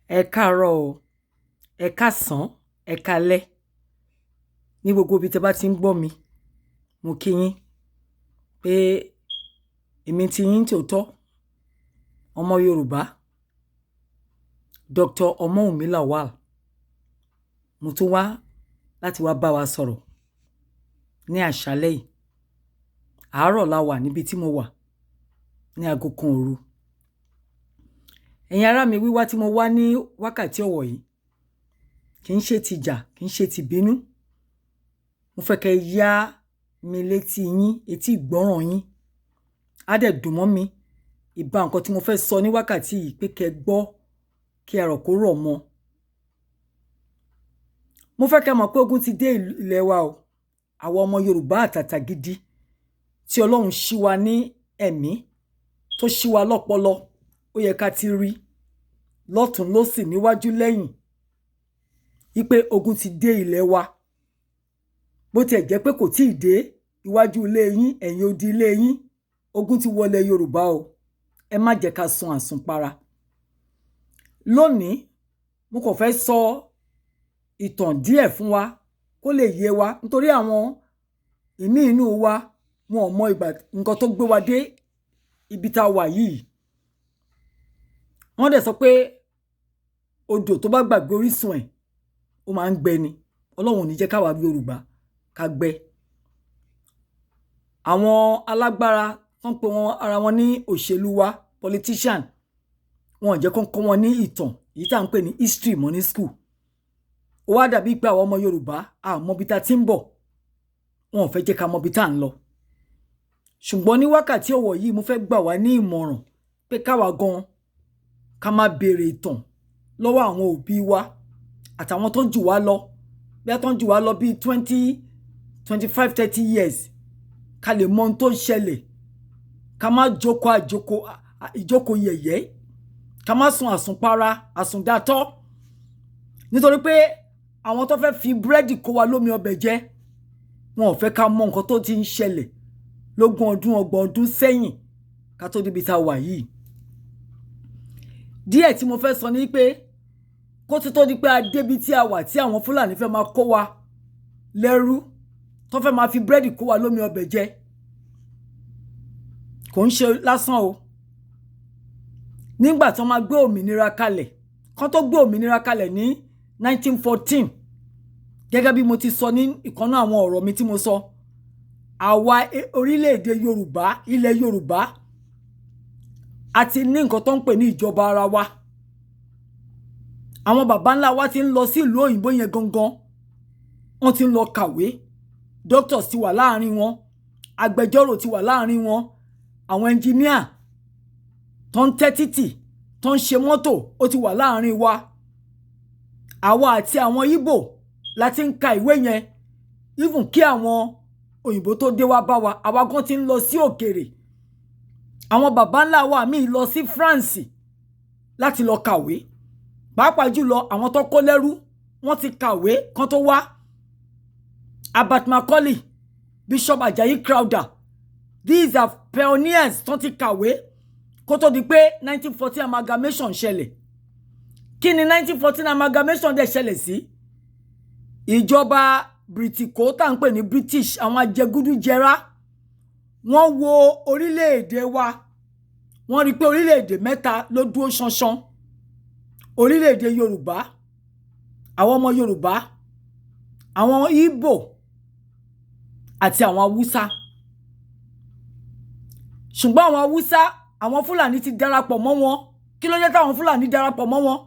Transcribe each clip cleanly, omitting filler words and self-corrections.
Ẹ káàárọ̀ o, ẹ káàsán, ẹ káalẹ́. Ní gbogbo ibi tí ẹ bá ti ń gbọ́ mi, mo kí yín pé èmi ti yín tòótọ́, ọmọ Yorùbá, Dr. Ọmọ́wùmí Lawal. Mo tún wá láti wá bá wa sọ̀rọ̀ ní àṣálẹ́ yìí. Àárọ̀ la wà níbi tí mo wà ní aago kan òru. Ẹ̀yin ará mi, wíwá tí mo wá ní wákàtí ọ̀wọ̀ yìí kì í ṣe tìjà, kì í ṣe tìbínú. Mo fẹ́ kẹ́ yá mi létí yín, etí ìgbọ́ràn yín. Á dẹ̀ dùn mọ́ mi ìbá nǹkan tí mo fẹ́ sọ ní wákàtí yìí pé kẹ́ gbọ́ kí ẹ̀rọ kó rọ̀ mọ́. Mo fẹ́ kẹ́ mọ̀ pé ogun ti dé ilẹ̀ wa o. Àwọn ọmọ Yorùbá àtàtà gidi tí Ọlọ́run ṣí wa ní ẹ̀mí, tó ṣí wa lọ́pọlọ, ó yẹ ká ti rí lọ́tùn lósì níwájú lẹ́yìn wípé ogun ti dé ilẹ̀ wa. Bó tiẹ̀ jẹ́ pé kò tíì dé iwájú ilé yín, ẹ̀yìn odi ilé yín, ogun ti wọlé Yorùbá o. Ẹ má jẹ́ ká sun àsunpara. Lónìí, mo kàn fẹ́ sọ ìtàn díẹ̀ fún wa kó lè yé wa, nítorí àwọn ìmí inú wa wọn ò mọ nǹkan tó gbé wa dé ibi tá a wà yìí. Wọ́n dẹ̀ sọ pé odò tó bá gbàgbé orísun ẹ̀, ó máa ń gbẹ ni. Ọlọ́run ò ní jẹ́ káwa Yorùbá ká gbẹ. Àwọn alágbára wọ́n pe wọn ara wọn ní òṣèlú wa, politician, wọn ò jẹ́ kó kọ́ wọn ní ìtàn èyí tá à ń pè ní history mọ́ ní school. Ó wá dàbí pé àwọn ọmọ Yorùbá a mọ ibi tá ti ń bọ̀, wọn ò fẹ́ jẹ́ ká mọ ibi tá à ń lọ. Ṣùgbọ́n ní wákàtí ọ̀wọ̀ yìí mo fẹ́ gbà wá ní ìmọ̀ràn pé káwa gan ká má béèrè ìtàn lọ́wọ́ àwọn òbí wa àtàwọn tó jù wá lọ, bí wọ́n tó jù wá lọ bíi 20, 25, 30 years, ká lè mọ ohun tó ń ṣẹlẹ̀. Ká má jókòó ìjókòó yẹ̀yẹ́, ká má sun àsunpara, àsundàtọ́. Nítorí pé àwọn tó fẹ́ fi búrẹ́dì kó wa lómi ọbẹ̀ jẹ, wọn ò fẹ́ ká mọ nǹkan tó ti ń ṣẹlẹ̀ lógún ọdún, ọgbọ̀n ọdún sẹ́yìn ká tó débi tá a wà yìí. Díẹ̀ tí mo fẹ́ sọ ni pé kó tó di pé a débi tí a wà tí àwọn Fúlàní fẹ́ máa kó wa lẹ́rú, tó fẹ́ máa fi búrẹ́dì kó wa lómi ọbẹ̀ jẹ, kò ń ṣe lásán o. Nígbà tí wọ́n máa gbé òmìnira kalẹ̀, kán tó gbé òmìnira kalẹ̀ ní 1914, gẹ́gẹ́ bí mo ti sọ ní ìkànnà àwọn ọ̀rọ̀ mi tí mo sọ, àwa orílẹ̀-èdè Yorùbá, ilẹ̀ Yorùbá, a ti ní nǹkan tó ń pè ní ìjọba ara wa. Àwọn bàbá ńlá wa ti ń lọ sí ìlú òyìnbó yẹn gangan, wọ́n ti ń lọ kàwé, doctors ti wà láàrin wọn, agbẹjọ́rò ti wà láàrin wọn, àwọn engineer tó ń tẹ́ títì, tó ń ṣe mọ́tò, ó ti wà láàrin wa. Àwa àti àwọn Ìgbò la ti ń ka ìwé yẹn, even kí àwọn òyìnbó tó dé wá bá wa, àwa gan ti ń lọ sí òkèèrè. Àwọn bàbá ńlá wa míì lọ sí France láti lọ kàwé. Pàápàá jùlọ àwọn tó kó lẹ́rú, wọ́n ti kàwé kán tó wá. Abat Macaulay, Bishop Ajayi Crowther, these are pioneers tó ti kàwé kó tó di pé 1914 amalgamation ṣẹlẹ̀. Kí ni 1914 amalgamation dẹ̀ ṣẹlẹ̀ sí? Ìjọba Britiko tá ń pè ní British, àwọn ajẹgúdújẹrá, wọ́n wo orílẹ̀-èdè wa, wọ́n rí pé orílẹ̀-èdè mẹ́ta ló dúró ṣánṣán. Orílẹ̀-èdè Yorùbá, àwọn ọmọ Yorùbá, àwọn Ìgbò àti àwọn Haúsá. Ṣùgbọ́n àwọn Haúsá, àwọn Fúlàní ti darapọ̀ mọ́ wọn. Kí ló jẹ́ táwọn Fúlàní darapọ̀ mọ́ wọn?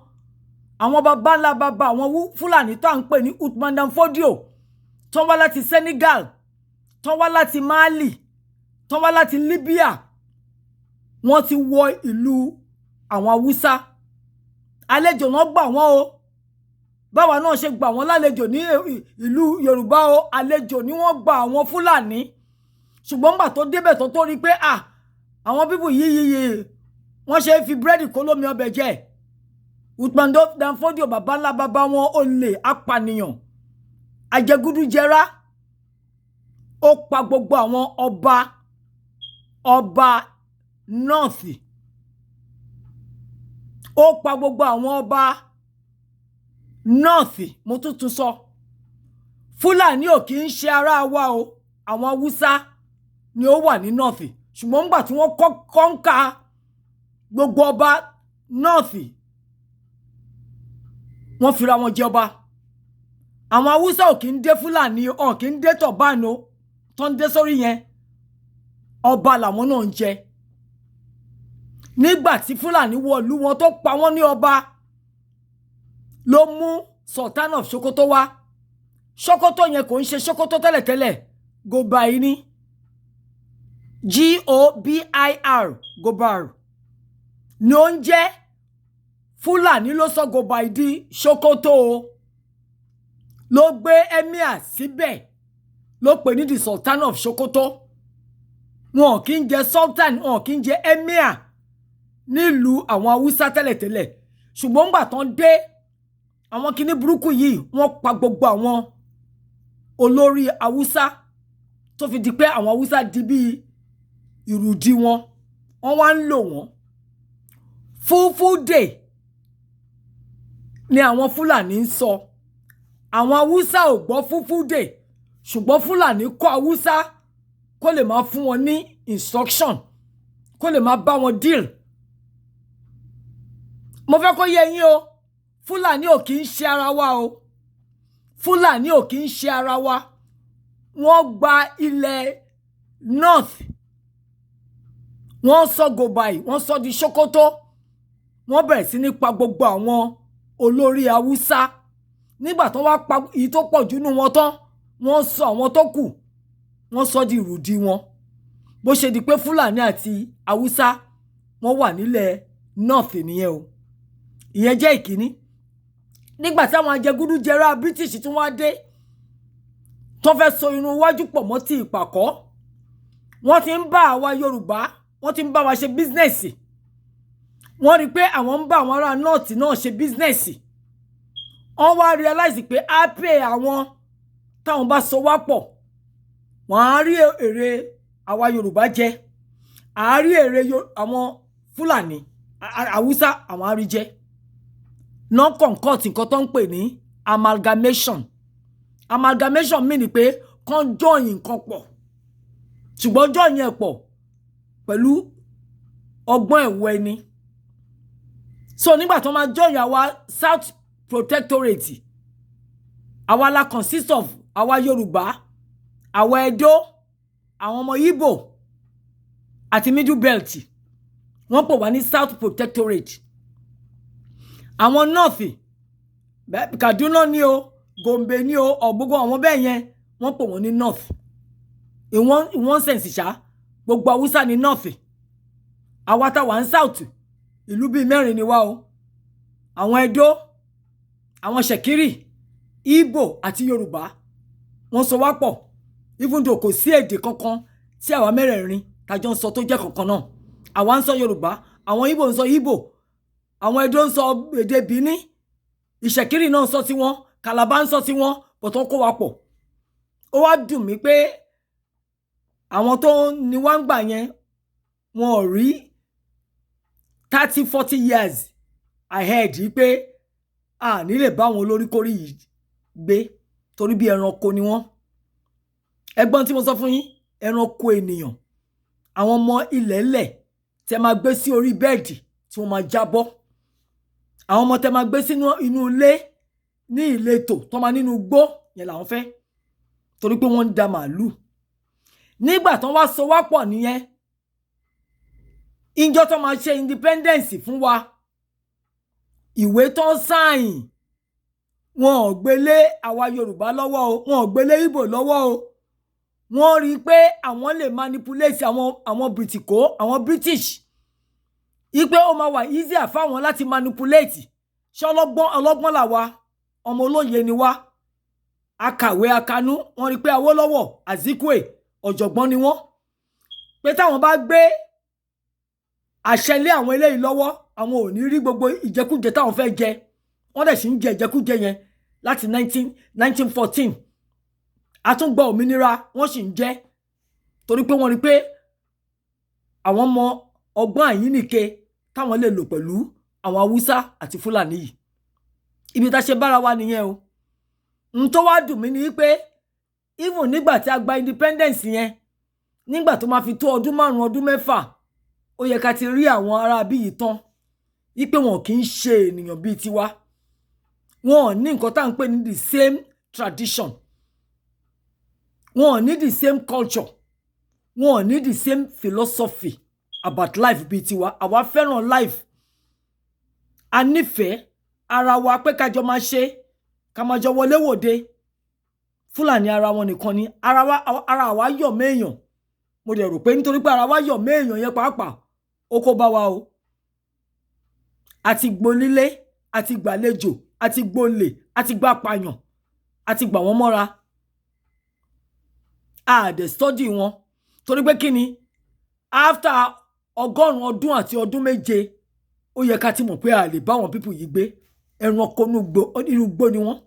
Àwọn baba ńlá baba àwọn Fúlàní tó à ń pè ní Uthman Dan Fodio, tó wá láti Senegal, tó wá láti Mali, tó wá láti Libya, wọ́n ti wọ ìlú àwọn Haúsá. Àlejò náà gbà wọ́n o. Báwa náà ṣe gbà wọ́n lálejò ní ìlú Yorùbá o, àlejò ni wọ́n gba àwọn Fúlàní. Ṣùgbọ́n gbà tó débẹ̀ tó rí pé àwọn bíbù yìí wọ́n ṣe fi búrẹ́dì kó lómi ọbẹ̀ jẹ. Uthman Dan Fodio, bàbá ńlá bàbá wọn, olè, apànìyàn, ajẹgúdújẹrá, ó pa gbogbo àwọn ọba North, ó pa gbogbo àwọn ọba north mo tún sọ Fúlàní ò kì í ṣe ará wa o àwọn Haúsá ni ó wà ní north ṣùgbọ́n nígbà tí wọ́n kọ́ńkà gbogbo ọba north wọ́n fira wọn jẹ ọba àwọn Haúsá ò kì í dé Fúlàní ò kì í dé tọ̀bánù tó ń dé sórí yẹn ọba làwọn náà ń jẹ nígbà tí Fúlàní wọ̀lú wọn tó pa wọ́n ní ọba ló mú Sultan of Sokoto wá Sokoto yẹn kò ń ṣe Sokoto tẹ́lẹ̀tẹ́lẹ̀ Gobai ní Gobir Gobar ni ó ń jẹ́ Fúlàní ló sọ Gobai di Sokoto ló gbé emir síbẹ̀ ló pè ní the Sultan of Sokoto wọn kì í jẹ sultan wọn kì í jẹ emir nílùú àwọn Haúsá tẹ́lẹ̀tẹ́lẹ̀ ṣùgbọ́n ńgbà tán dé àwọn kinní burúkú yìí wọ́n pa gbogbo àwọn olórí Haúsá tó fi di pé àwọn Haúsá di bí ìrùdí wọn wá ń lò wọ́n Fulfulde ni àwọn Fúlàní ń sọ àwọn Haúsá ò gbọ́ Fulfulde ṣùgbọ́n Fúlàní kọ́ Haúsá kó lè máa fún wọn ní instruction kó lè máa bá wọn deal mo fẹ́ kó yé yín o Fúlàní ò kì í ṣe ara wa o Fúlàní ò kì í ṣe ara wa wọ́n gba ilẹ̀ north wọ́n sọ Gobai wọ́n sọ di Sokoto wọ́n bẹ̀rẹ̀ sí ní pa gbogbo àwọn olórí Haúsá nígbà tó wá pa èyí tó pọ̀ jù nínú wọn tán wọ́n sọ àwọn tó kù wọ́n sọ di ìrùdí wọn bó ṣe di pé Fúlàní àti Haúsá wọ́n wà nílẹ̀ north nìyẹn o ìyẹn jẹ́ ìkíní nígbà tí àwọn ajẹgúdújẹrá British tí wọ́n dé tó fẹ́ so irun iwájú pọ̀ mọ́ ti ìpàkọ́ wọ́n ti ń bá àwa Yorùbá wọ́n ti ń bá wa ṣe bísínẹ́sì wọ́n rí pé àwọn ń bá àwọn ará north náà ṣe bísínẹ́sì wọ́n wá realize pé á pè àwọn táwọn bá so wá pọ̀ wọ́n á rí èrè àwa Yorùbá jẹ á rí èrè àwọn Fúlàní Haúsá àwọn á rí jẹ non concord nǹkan tó ń pè ní amalgamation mi ni pé kán join nǹkan pọ̀ ṣùgbọ́n join yẹn pọ̀ pẹ̀lú ọgbọ́n ẹ̀wọ̀ ẹni so nígbà tó máa join àwa South Protectorate àwa la consist of àwa Yorùbá àwa Ẹdó àwọn ọmọ Igbo àti Middle Belt wọ́n pọ̀ wá ní South Protectorate àwọn north Kaduna ní o Gombe ní o ọ̀gbogbo àwọn bẹ́ẹ̀ yẹn wọ́n pọ̀ wọ́n ní north in one sense ṣá gbogbo Haúsá ní north àwa táwa ń south ìlú bíi mẹ́rin ni wá o àwọn Ẹdó àwọn Ṣẹ̀kírì Igbo àti Yorùbá wọ́n so wá pọ̀ even though kò sí èdè kankan tí àwa mẹ́rẹ̀ẹ̀rin tájọ ń sọ tó jẹ́ kankan náà àwa ń sọ Yorùbá àwọn Igbo ń sọ Igbo àwọn Ẹdó ń sọ èdè Bìní Ìṣẹ̀kírì náà ń sọ tiwọn Calabar ń sọ tiwọn bọ̀tọ̀ kó wa pọ̀ ó wá dùn mí pé àwọn tó ní wá ń gbà yẹn wọn ò rí 30-40 years ahead yìí pé a ní lè bá wọn olóríkórí yìí gbé torí bí ẹranko ni wọ́n ẹgbọ́n tí mo sọ fún yín ẹranko ènìyàn àwọn ọmọ ilẹ̀ẹ́lẹ̀ tẹ máa gbé sí orí bẹ́ẹ̀dì tí wọ́n máa jábọ́ àwọn ọmọ tẹ máa gbé sínú inú ilé ní ìletò tó máa nínú igbó yẹn làwọn fẹ́ torí pé wọ́n ń da màálù nígbà tán wá so wá pọ̀ nìyẹn ìjọ tó máa ṣe independence fún wa ìwé tó ń sáìn wọn ò gbélé àwa Yorùbá lọ́wọ́ o wọn ò gbélé Ìgbò lọ́wọ́ o wọ́n rí i pé àwọn lè manipulate àwọn Britiko àwọn British ipe ó máa wà easier fáwọn láti manipulate ṣé ọlọ́gbọ́n làwa ọmọ olóye ni wá akàwé akanú wọ́n rí i pé Awólọ́wọ̀ Azikwe ọ̀jọ̀gbọ́n ni wọ́n pé táwọn bá gbé àṣẹ lé àwọn eléyìí lọ́wọ́ àwọn ò ní rí gbogbo ìjẹkújẹ táwọn fẹ́ jẹ wọ́n dẹ̀ sì ń jẹ ìjẹkújẹ yẹn láti 1914 àtúngbà òmìnira wọ́n sì ń jẹ torí pé wọ́n rí pé àwọn ọmọ ọgbọ́n àyínnìke táwọn lè lò pẹ̀lú àwọn Haúsá àti Fúlàní yìí ibi tá ṣe bára wa nìyẹn o. N tó wá dùn mí ni pé even nígbà tí a gba independence yẹn, nígbà tó máa fi tó ọdún 5 ọdún 6, ó yẹ ká ti rí àwọn ará bí yìí tán wípé wọn kì í ṣe ènìyàn bíi tiwa. Wọn ò ní nǹkan tá ń pè ní the same tradition. Wọn ò ní the same culture. Wọn ò ní the same philosophy about life bíi tiwa. Àwa fẹ́ràn life. A nífẹ̀ẹ́ ara wa pé ká jọ máa ṣe, ká máa jọ wọlé wòde. Fúlàní ara wọn nìkan ni. Ara wa yọ̀ méèyàn. Mo dẹ̀ rò pé nítorí pé ara wa yọ̀ méèyàn yẹn pàápàá, ó kó bá wa o. Àti gbonílé, àti gbàlejò, àti gbolè, àti gbà pààyàn, àti gbà wọ́n mọ́ra. A dẹ̀ study wọn. Torí pé kí ni? After 100 ọdún àti ọdún 7, ó yẹ ká ti mọ̀ pé a lè bá wọn people yìí gbé. Ẹranko inú igbó ni wọ́n.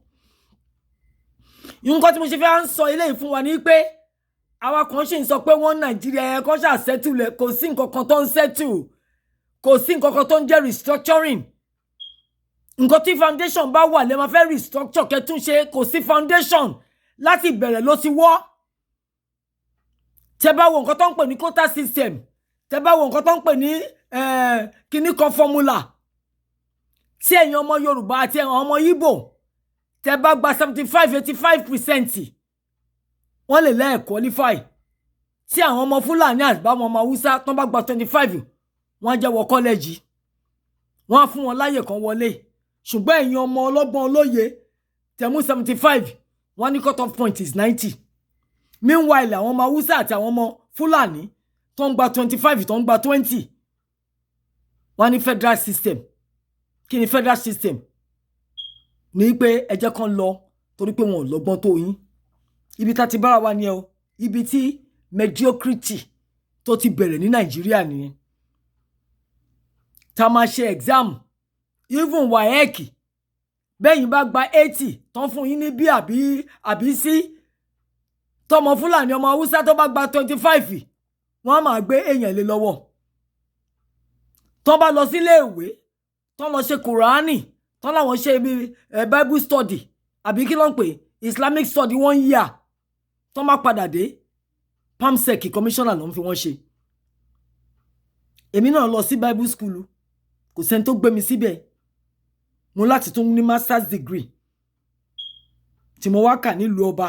Nǹkan tí mo ṣe fẹ́ ń sọ eléyìí fún wa ni pé àwa kan ṣì ń sọ pé wọ́n Nàìjíríà ẹ̀ kan ṣáà settle, kò sí nǹkan kan tó ń settle. Kò sí nǹkan kan tó ń jẹ́ restructuring. Nǹkan tí foundation bá wà lè máa fẹ́ restructure kẹ́tún ṣe, kò sí foundation láti bẹ̀rẹ̀ ló ti wọ́. Tẹ́ bá wo nǹkan tó ń pè ní quota system, tẹ́ bá wo nǹkan tó ń pè ní kíní kan formula, tí ẹ̀yin ọmọ Yorùbá àti ẹ̀yin ọmọ Igbo tẹ́ bá gba 75-85%, wọ́n lè lẹ́ẹ̀ qualify. Tí àwọn ọmọ Fúlàní àti báwọn ọmọ Hausa tó bá gba 25, wọ́n jẹ́ wọ kọ́lẹ́jì. Wọ́n á fún wọn láyè kan wọlé. Ṣùgbọ́n ẹ̀yin ọmọ ọlọ́gbọ́n olóye tẹ́ mú 75, wọ́n ní cut off point is 90. Meanwhile, àwọn ọmọ Hausa àti àwọn ọmọ Fúlàní tó ń gba 25, tó ń gba 20, wọ́n ní federal system. Kí ni federal system? Ní pé ẹ jẹ́ kan lọ torí pé wọn ò lọ́gbọ́n tó yín. Ibi tá ti bára wa ni ẹ o. Ibi tí mediocrity tó ti bẹ̀rẹ̀ ní Nàìjíríà nìyẹn. Tá máa ṣe exam, even WAEC, bẹ́yìn bá gba 80 tán fún yín ní B àbí C, tọmọ Fúlàní ọmọ Hausa tó bá gba 25, wọ́n á máa gbé èèyàn lé lọ́wọ́. Tán bá lọ sílé ìwé, tán lọ ṣe Kùránì, tán láwọn ṣe Bible study àbí kí ló ń pè Islamic study 1 year, tán bá padà dé PAMSEC commissioner ló ń fi wọ́n ṣe. Èmi náà lọ sí Bible school, kò sẹ́ni tó gbé mi síbẹ̀. Mo láti tún ní master's degree tí mo wá kà nílùú ọba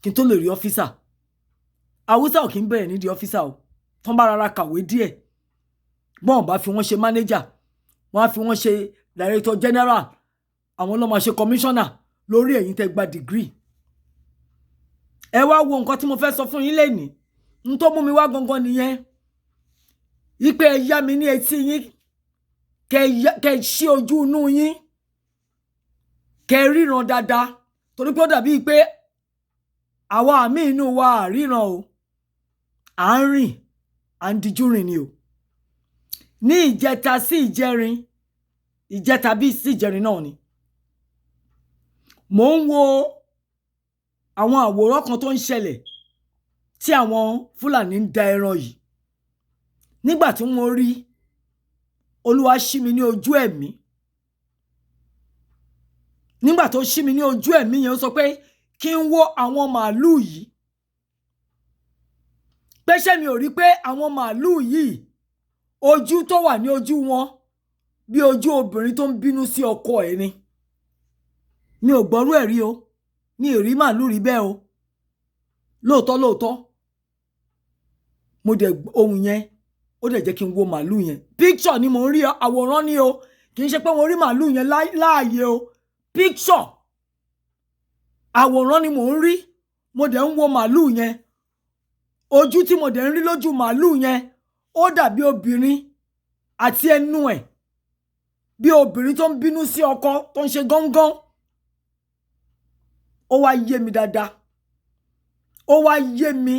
kí n tó lè rí ọ́físà. Hausa ò kí ń bẹ̀rẹ̀ nídìí ọ́físà o. Tán bá rárá kàwé díẹ̀, bọ́n bá fi wọ́n ṣe manager, wọ́n á fi wọ́n ṣe director general, àwọn ló máa ṣe commissioner lórí ẹ̀yin tẹ́ gba degree. Ẹ wá wo nǹkan tí mo fẹ́ sọ fún yín lénìí. N tó mú mi wá gangan nìyẹn. Ipe ẹ yá mi ní etí yín, kẹ́ ṣí ojú inú yín, kẹ́ ríran dáadáa, torí pé ó dàbí pé àwa àmì inú wa ríran o. À ń rìn, à ń dijú rìn ni o. Ní ìjẹta sí ìjẹrin, ìjẹta bí sí ìjẹrin náà ni, mò ń wo àwọn àwòrán kan tó ń ṣẹlẹ̀ tí àwọn Fúlàní ń da ẹran yìí. Nígbà tí mo rí, Olúwa ṣí mi ní ojú ẹ̀mí. Nígbà tó ṣí mi ní ojú ẹ̀mí yẹn, ó sọ pé kí n wo àwọn màálùú yìí. Pé ṣé mi ò rí pé àwọn màálùú yìí, ojú tó wà ní ojú wọn bí ojú obìnrin tó ń bínú sí ọkọ ẹ̀ ni. Mi ò gbọ́rú ẹ̀ rí o. Mi ò rí màálùú rí bẹ́ẹ̀ o. Lóòótọ́, mo dẹ̀ ohun yẹn, ó dẹ̀ jẹ́ kí n wo màálùú yẹn. Picture ni mo ń rí, àwòrán ni o. Kì í ṣe pé mo rí màálùú yẹn láàyè o. Picture. Àwòrán ni mo ń rí. Mo dẹ̀ ń wo màálùú yẹn. Ojú tí mo dẹ̀ ń rí lójú màálùú yẹn, ó dàbí obìnrin àti ẹnu ẹ̀. Bí obìnrin tó ń bínú sí ọkọ tó ń ṣe gángan. Ó wá yé mi dáadáa. Ó wá yé mi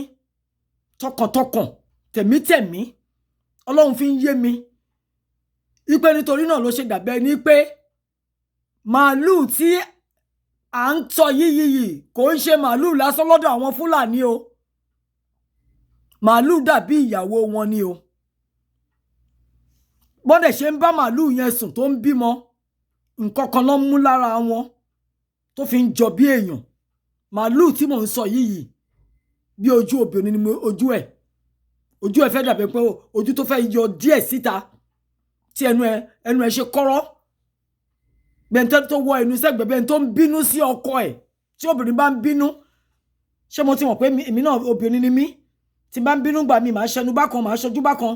tọkàntọkàn, tẹ̀mítẹ̀mí. Ọlọ́run fi ń yé mi. Ipe nítorí náà ló ṣe dàbẹ́ ní pé màálùú tí à ń tọ́ yíyí kò ń ṣe màálùú lásán lọ́dọ̀ àwọn Fúlàní o. Màálùú dàbí ìyàwó wọn ni o. Bọ́dẹ̀ ṣe ń bá màálùú yẹn sùn tó ń bímọ, nǹkan kan ló ń mú lára wọn tó fi ń jọ bí èèyàn màálù tí mò ń sọ yìí bí ojú obìnrin ni ojú ẹ̀ fẹ́ dàbí pé ojú tó fẹ́ yọ díẹ̀ síta tí ẹnu ẹ̀ ṣe kọ́rọ́ bẹ́ẹ̀ tó wọ ẹnu sẹ́gbẹ̀ẹ́ bẹ́ẹ̀ tó ń bínú sí ọkọ ẹ̀ tí obìnrin bá ń bínú ṣé mo ti mọ̀ pé èmi náà obìnrin ni mí tí bá ń bínú gbà mí màá ṣẹnu bákan màá ṣojú bákan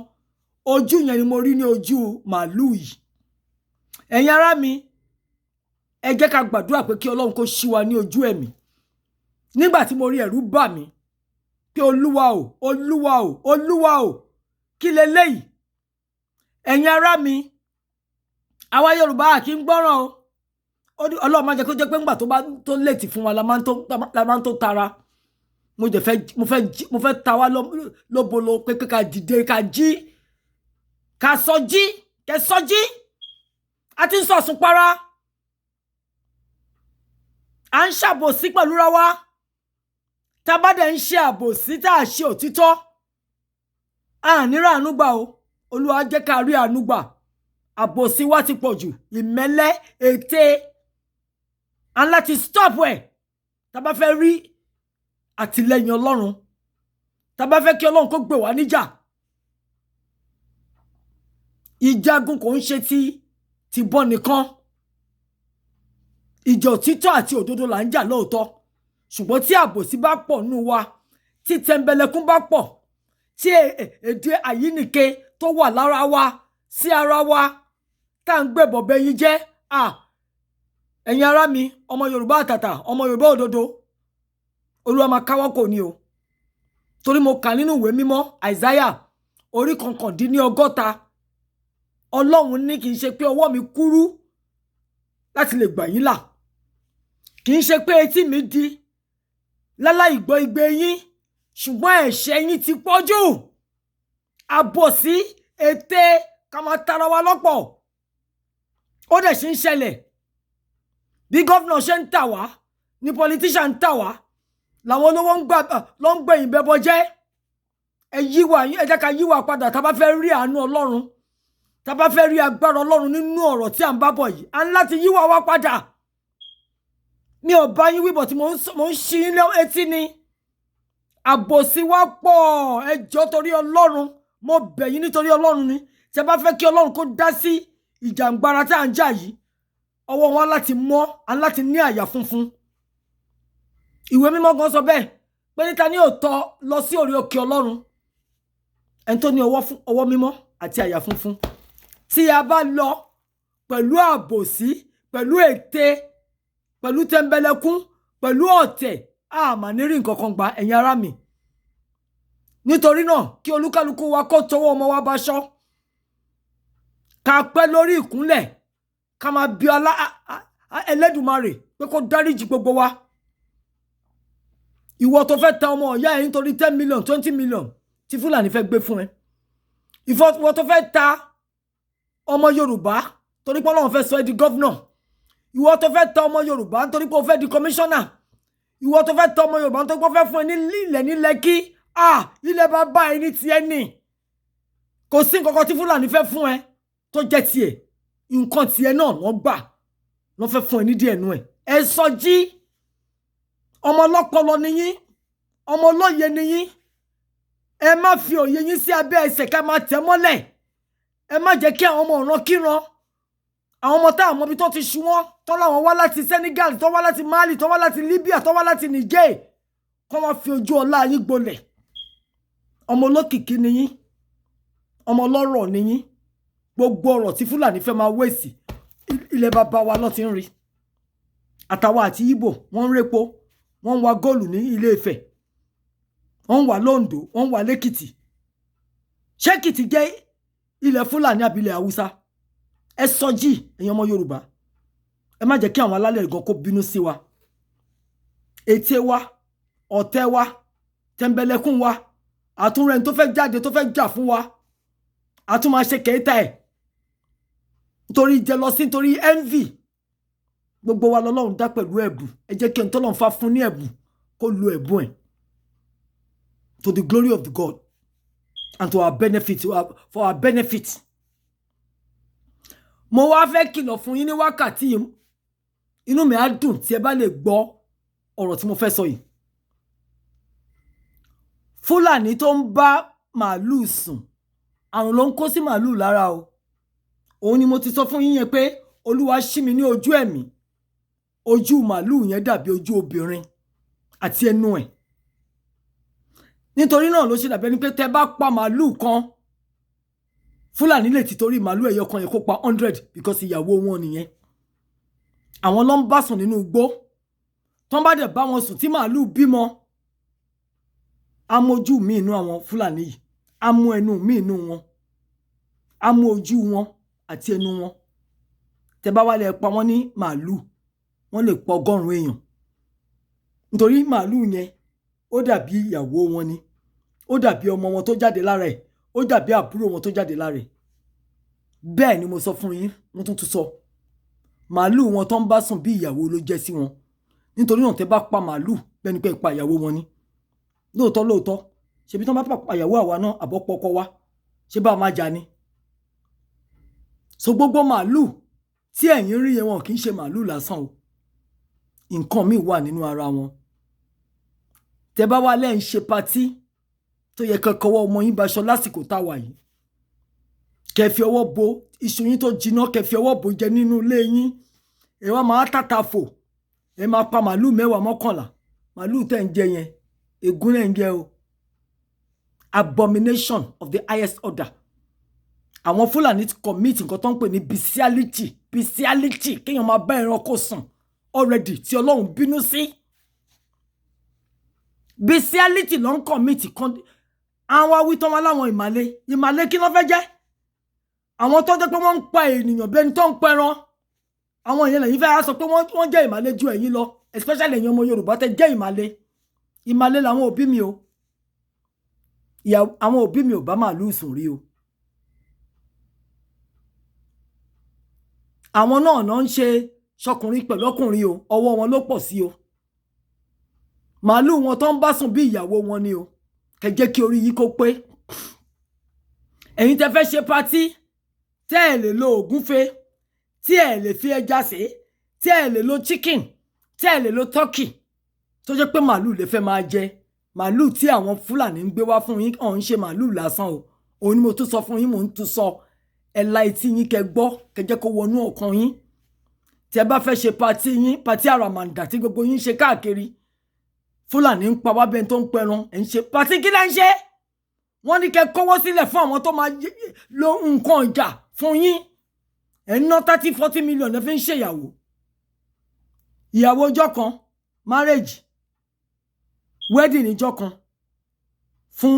ojú yẹn ni mo rí ní ojú màálù yìí ẹ̀yin ará mi ẹ jẹ́ ká gbàdúrà pé kí Ọlọ́run kó ṣí wa ní ojú ẹ̀mí nígbà tí mo rí ẹ̀rù bà mí pé olúwa o kí leléyìí ẹ̀yin ará mi àwa Yorùbá kì í gbọ́ràn o Ọlọ́run máa jẹ́ kó jẹ́ pé ńgbà tó létí fún wa la máa ń tó tara mo fẹ́ ta wá lóbolo pé ká dìde ká jí ká sọjí kẹ sọjí a ti ń sọ̀sùn para à ń ṣàbòsí pẹ̀lú ra wa tá bá dẹ̀ ń ṣe àbòsí tá a ṣe òtítọ́ a ní ra àánú gbà o Olúwa jẹ́ ká rí àánú gbà àbòsí wa ti pọ̀ jù ìmẹ́lẹ́ ète à ń láti stop ẹ̀ tá bá fẹ́ rí àtìlẹ́yìn Ọlọ́run tá bá fẹ́ kí Ọlọ́run kó gbè wá níjà ìjagun kò ń ṣe ti bọ́ nìkan ìjà òtítọ́ àti òdodo là ń jà lóòótọ́ ṣùgbọ́n tí àbòsí bá pọ̀ nù wa tí tẹ̀mbẹ̀lẹ̀kún bá pọ̀ tí èdè àyínìke tó wà lára wa sí ara wa tá à ń gbẹ̀bọ̀ bẹ̀yìn jẹ́ ẹ̀yin ará mi ọmọ Yorùbá àtàtà ọmọ Yorùbá òdodo Olúwa máa káwọ́ kò ní o torí mo kà nínú ìwé mímọ́ Àìsáyà orí 59 Ọlọ́run ní kì í ṣe pé ọwọ́ mi kúrú láti lè gbà yín là kì í ṣe pé etí mi di láláì gbọ́ igbe yín ṣùgbọ́n ẹ̀ṣẹ̀ yín ti pọ̀ jù àbòsí ète ká máa tara wa lọ́pọ̀ ó dẹ̀ ṣe ń ṣẹlẹ̀ bí gọ́fìnà ṣe ń tà wá ní politician ń tà wá làwọn olówó ló ń gbẹ̀yìn bẹ́bọ jẹ́ ẹ jẹ́ ká yíwà padà tá bá fẹ́ rí àánú Ọlọ́run tá bá fẹ́ rí agbára Ọlọ́run nínú ọ̀rọ̀ tí à ń bá bọ̀ yìí à ń láti yíwà wá padà mi ò bá yín wíbọ̀ tí mo ń ṣí yín etí ni àbòsí wa pọ̀ ẹ jọ̀ọ́ torí Ọlọ́run mo bẹ̀ yín nítorí Ọlọ́run ni tí ẹ bá fẹ́ kí Ọlọ́run kó dá sí ìjàngbara tí à ń jà yìí ọwọ́ wọn láti mọ́ à ń láti ní àyà funfun ìwé mímọ́ gan sọ bẹ́ẹ̀ pé níta ní òótọ́ lọ sí orí òkè Ọlọ́run ẹni tó ní ọwọ́ mímọ́ àti àyà funfun tí a bá lọ pẹ̀lú àbòsí pẹ̀lú ète pẹ̀lú tẹ̀mbẹ̀lẹ̀kún pẹ̀lú ọ̀tẹ̀ a mà ní rí nǹkan kan gbà ẹ̀yin ará mi nítorí náà kí olúkálùkù wa kó tọwọ́ ọmọ wa báṣọ ká pẹ́ lórí ìkúnlẹ̀ ká máa bí Ẹlẹ́dùmarè pé kó dáríjì gbogbo wa ìwọ tó fẹ́ ta ọmọ ọ̀yá ẹ̀ nítorí 10 million 20 million tí Fúlàní fẹ́ gbé fún ẹ ìwọ tó fẹ́ ta ọmọ Yorùbá torí pé Ọlọ́run fẹ́ sọ ẹ́ di gọ́vnọ̀ ìwọ tó fẹ́ ta ọmọ Yorùbá nítorí pé o fẹ́ di kọmíṣánná ìwọ tó fẹ́ ta ọmọ Yorùbá nítorí pé o fẹ́ fún ẹ ní ilẹ̀ ní Lẹ́kí ilẹ̀ bàbá ẹ ní tiẹ̀ ní kò sí nǹkan kan tí Fúlàní fẹ́ fún ẹ tó jẹ́ tiẹ̀ nǹkan tiẹ̀ náà wọ́n gbà wọ́n fẹ́ fún ẹ ní díẹ̀ nú ẹ̀ ẹ sọ jí ọmọ ọlọ́pọlọ nìyín ọmọ olóye nìyín ẹ má fi òye yín sí abẹ́ ẹsẹ̀ ká máa tẹ̀ mọ́lẹ̀ ẹ má jẹ́ kí àwọn ọmọ ọ̀ràn kíran àwọn ọmọ táwọn ọmọ ibi tó ti ṣu wọn tó láwọn wá láti Senegal tó wá láti Mali tó wá láti Libya tó wá láti Niger kó wọ́n fi ojú ọlá yín gbolẹ̀ ọmọ olókìkí nìyín ọmọ ọlọ́rọ̀ nìyín gbogbo ọ̀rọ̀ tí Fúlàní fẹ́ máa wéèsì ilẹ̀ bàbá wa náà ti ń rí àtàwọn àti Ìgbò wọ́n ń répo wọ́n ń wa góòlù ní Ilé Ifẹ̀ wọ́n ń wà lóńdó wọ́n ń wà lẹ́kìtì ṣé Èkìtì jẹ́ ilẹ̀ Fúlàní àbílẹ̀ Haúsá ẹ sọ jí ẹ̀yin ọmọ Yorùbá ẹ má jẹ́ kí àwọn alálẹ̀ gan kó bínú sí wa ète wa ọ̀tẹ̀ wa tẹ̀mbẹ̀lẹ̀kún wa àtúnrẹ́ni tó fẹ́ jáde tó fẹ́ jà fún wa àtún máa ṣe kẹ́ẹ́ta ẹ̀ nítorí jealousy nítorí envy gbogbo wa lọ́lọ́run dá pẹ̀lú ẹ̀bùn ẹ jẹ́ kí ẹni tọ́lọ́run fà fún ní ẹ̀bùn kó lo ẹ̀bùn ẹ̀ to the glory of the God and to our benefit for our benefit mo wá fẹ́ kìlọ̀ fún yín ní wákàtí yìí, inú mi á dùn tí ẹ bá lè gbọ́ ọ̀rọ̀ tí mo fẹ́ sọ yìí. Fúlàní tó ń bá màálùú sùn àrùn ló ń kó sí màálùú lára o. Òun ni mo ti sọ fún yín yẹn pé Olúwa ṣí mi ní ojú ẹ̀mí. Ojú màálùú yẹn dàbí ojú obìnrin àti ẹnu ẹ̀. Nítorí náà ló ṣe dàbí ẹni pé tẹ́ bá pa màálùú kan, Fúlàní lè ti torí màálùú ẹyọ kan yẹn kó pa 100 because ìyàwó wọn nìyẹn. Àwọn ló ń bá sùn nínú igbó. Tọ́n bá dẹ̀ bá wọn sùn tí màálùú bímọ, amójú mi inú àwọn Fúlàní yìí, amú ẹnu mi inú wọn, amú ojú wọn àti ẹnu wọn. Tẹ́ bá wá lè pa wọ́n ní màálùú, wọ́n lè pa 100 èèyàn. Nítorí màálùú yẹn ó dàbí ìyàwó wọn ni, ó dàbí ọmọ wọn tó jáde lára ẹ̀, ó dàbí àbúrò wọn tó jáde lára ẹ̀. Bẹ́ẹ̀ ni mo sọ fún yín, mo tún sọ. Màálùú wọn tó ń bá sùn bí ìyàwó ló jẹ́ sí wọn. Nítorí náà tẹ́ bá pa màálùú bẹ́ẹ̀ ni pé pa ìyàwó wọn ni. Lóòótọ́ ṣebí tọ́n bá pa ìyàwó àwa náà àbọ̀pọ̀kọ wa, ṣé bá máa jà ni. So gbogbo màálùú tí ẹ̀yin rí yẹn wọn kì í ṣe màálùú lásán o. Nǹkan míì wà nínú ara wọn. Tẹ́ bá wá lẹ́ ń ṣe patí tó yẹ kẹ́ kọwọ́ ọmọ yín baṣọ lásìkò táwa yìí. Kẹ́ fi ọwọ́ bo iṣu yín tó jiná, kẹ́ fi ọwọ́ bo jẹ nínú ilé yín. Ẹ wá máa tàtàfò. Ẹ máa pa màálùú 10 11. Màálùú tẹ́ ń jẹ yẹn, ègún lẹ́ ń jẹ o. Abomination of the highest order. Àwọn Fúlàní ti commit nǹkan tó ń pè ní bestiality kéèyàn máa bá ẹranko sùn already tí Ọlọ́run bínú sí. Bestiality ló ń commit kan. Àwọn awítọ́ wọn láwọn ìmàle kí ló fẹ́ jẹ́? Àwọn tó jẹ́ pé wọ́n ń pa ènìyàn bí ẹni tó ń pẹran. Àwọn èèyàn lẹ́yìn fẹ́ sọ pé wọ́n jẹ́ ìmàle ju ẹ̀yin lọ, especially ẹ̀yin ọmọ Yorùbá tẹ́ jẹ́ ìmàle. Ìmàle làwọn òbí mi o. Àwọn òbí mi ò bá màálùú sùn rí o. Àwọn náà ń ṣe ṣọkùnrin pẹ̀lú ọkùnrin o, ọwọ́ wọn ló pọ̀ sí o. Màálùú wọn tó ń bá sùn bí ìyàwó wọn ni o. Kẹ́ jẹ́ kí orí yìí kó pé. Ẹ̀yin tẹ́ fẹ́ ṣe patí, tẹ́ ẹ lè lo ògúnfe, tí ẹ lè fi ẹja sè, tí ẹ lè lo chicken, tí ẹ lè lo turkey, tó jẹ́ pé màálùú lè fẹ́ máa jẹ. Màálùú tí àwọn Fúlàní ń gbé wá fún yín ọ̀hún ṣe màálùú lásán o. Òun ni mo tún sọ fún yín, mò ń tún sọ. Ẹ la etí yín kẹ́ gbọ́, kẹ́ jẹ́ kó wọnú ọkàn yín. Tí ẹ bá fẹ́ ṣe patí yín, patí àràmàǹdà tí gbogbo yín ṣe káàkiri, Fúlàní ń pa wá bẹ́ẹ̀ tó ń pẹran, ẹ̀ ń ṣe patí kí lẹ́ ń ṣe? Wọ́n ní kẹ́ kówó sílẹ̀ fún àwọn tó máa lo nǹkan ìjà fún yín. Ẹ̀ ń ná 30-40 million ẹ fi ń ṣèyàwó. Ìyàwó ọjọ́ kan, marriage, wedding ìjọ́ kan, fún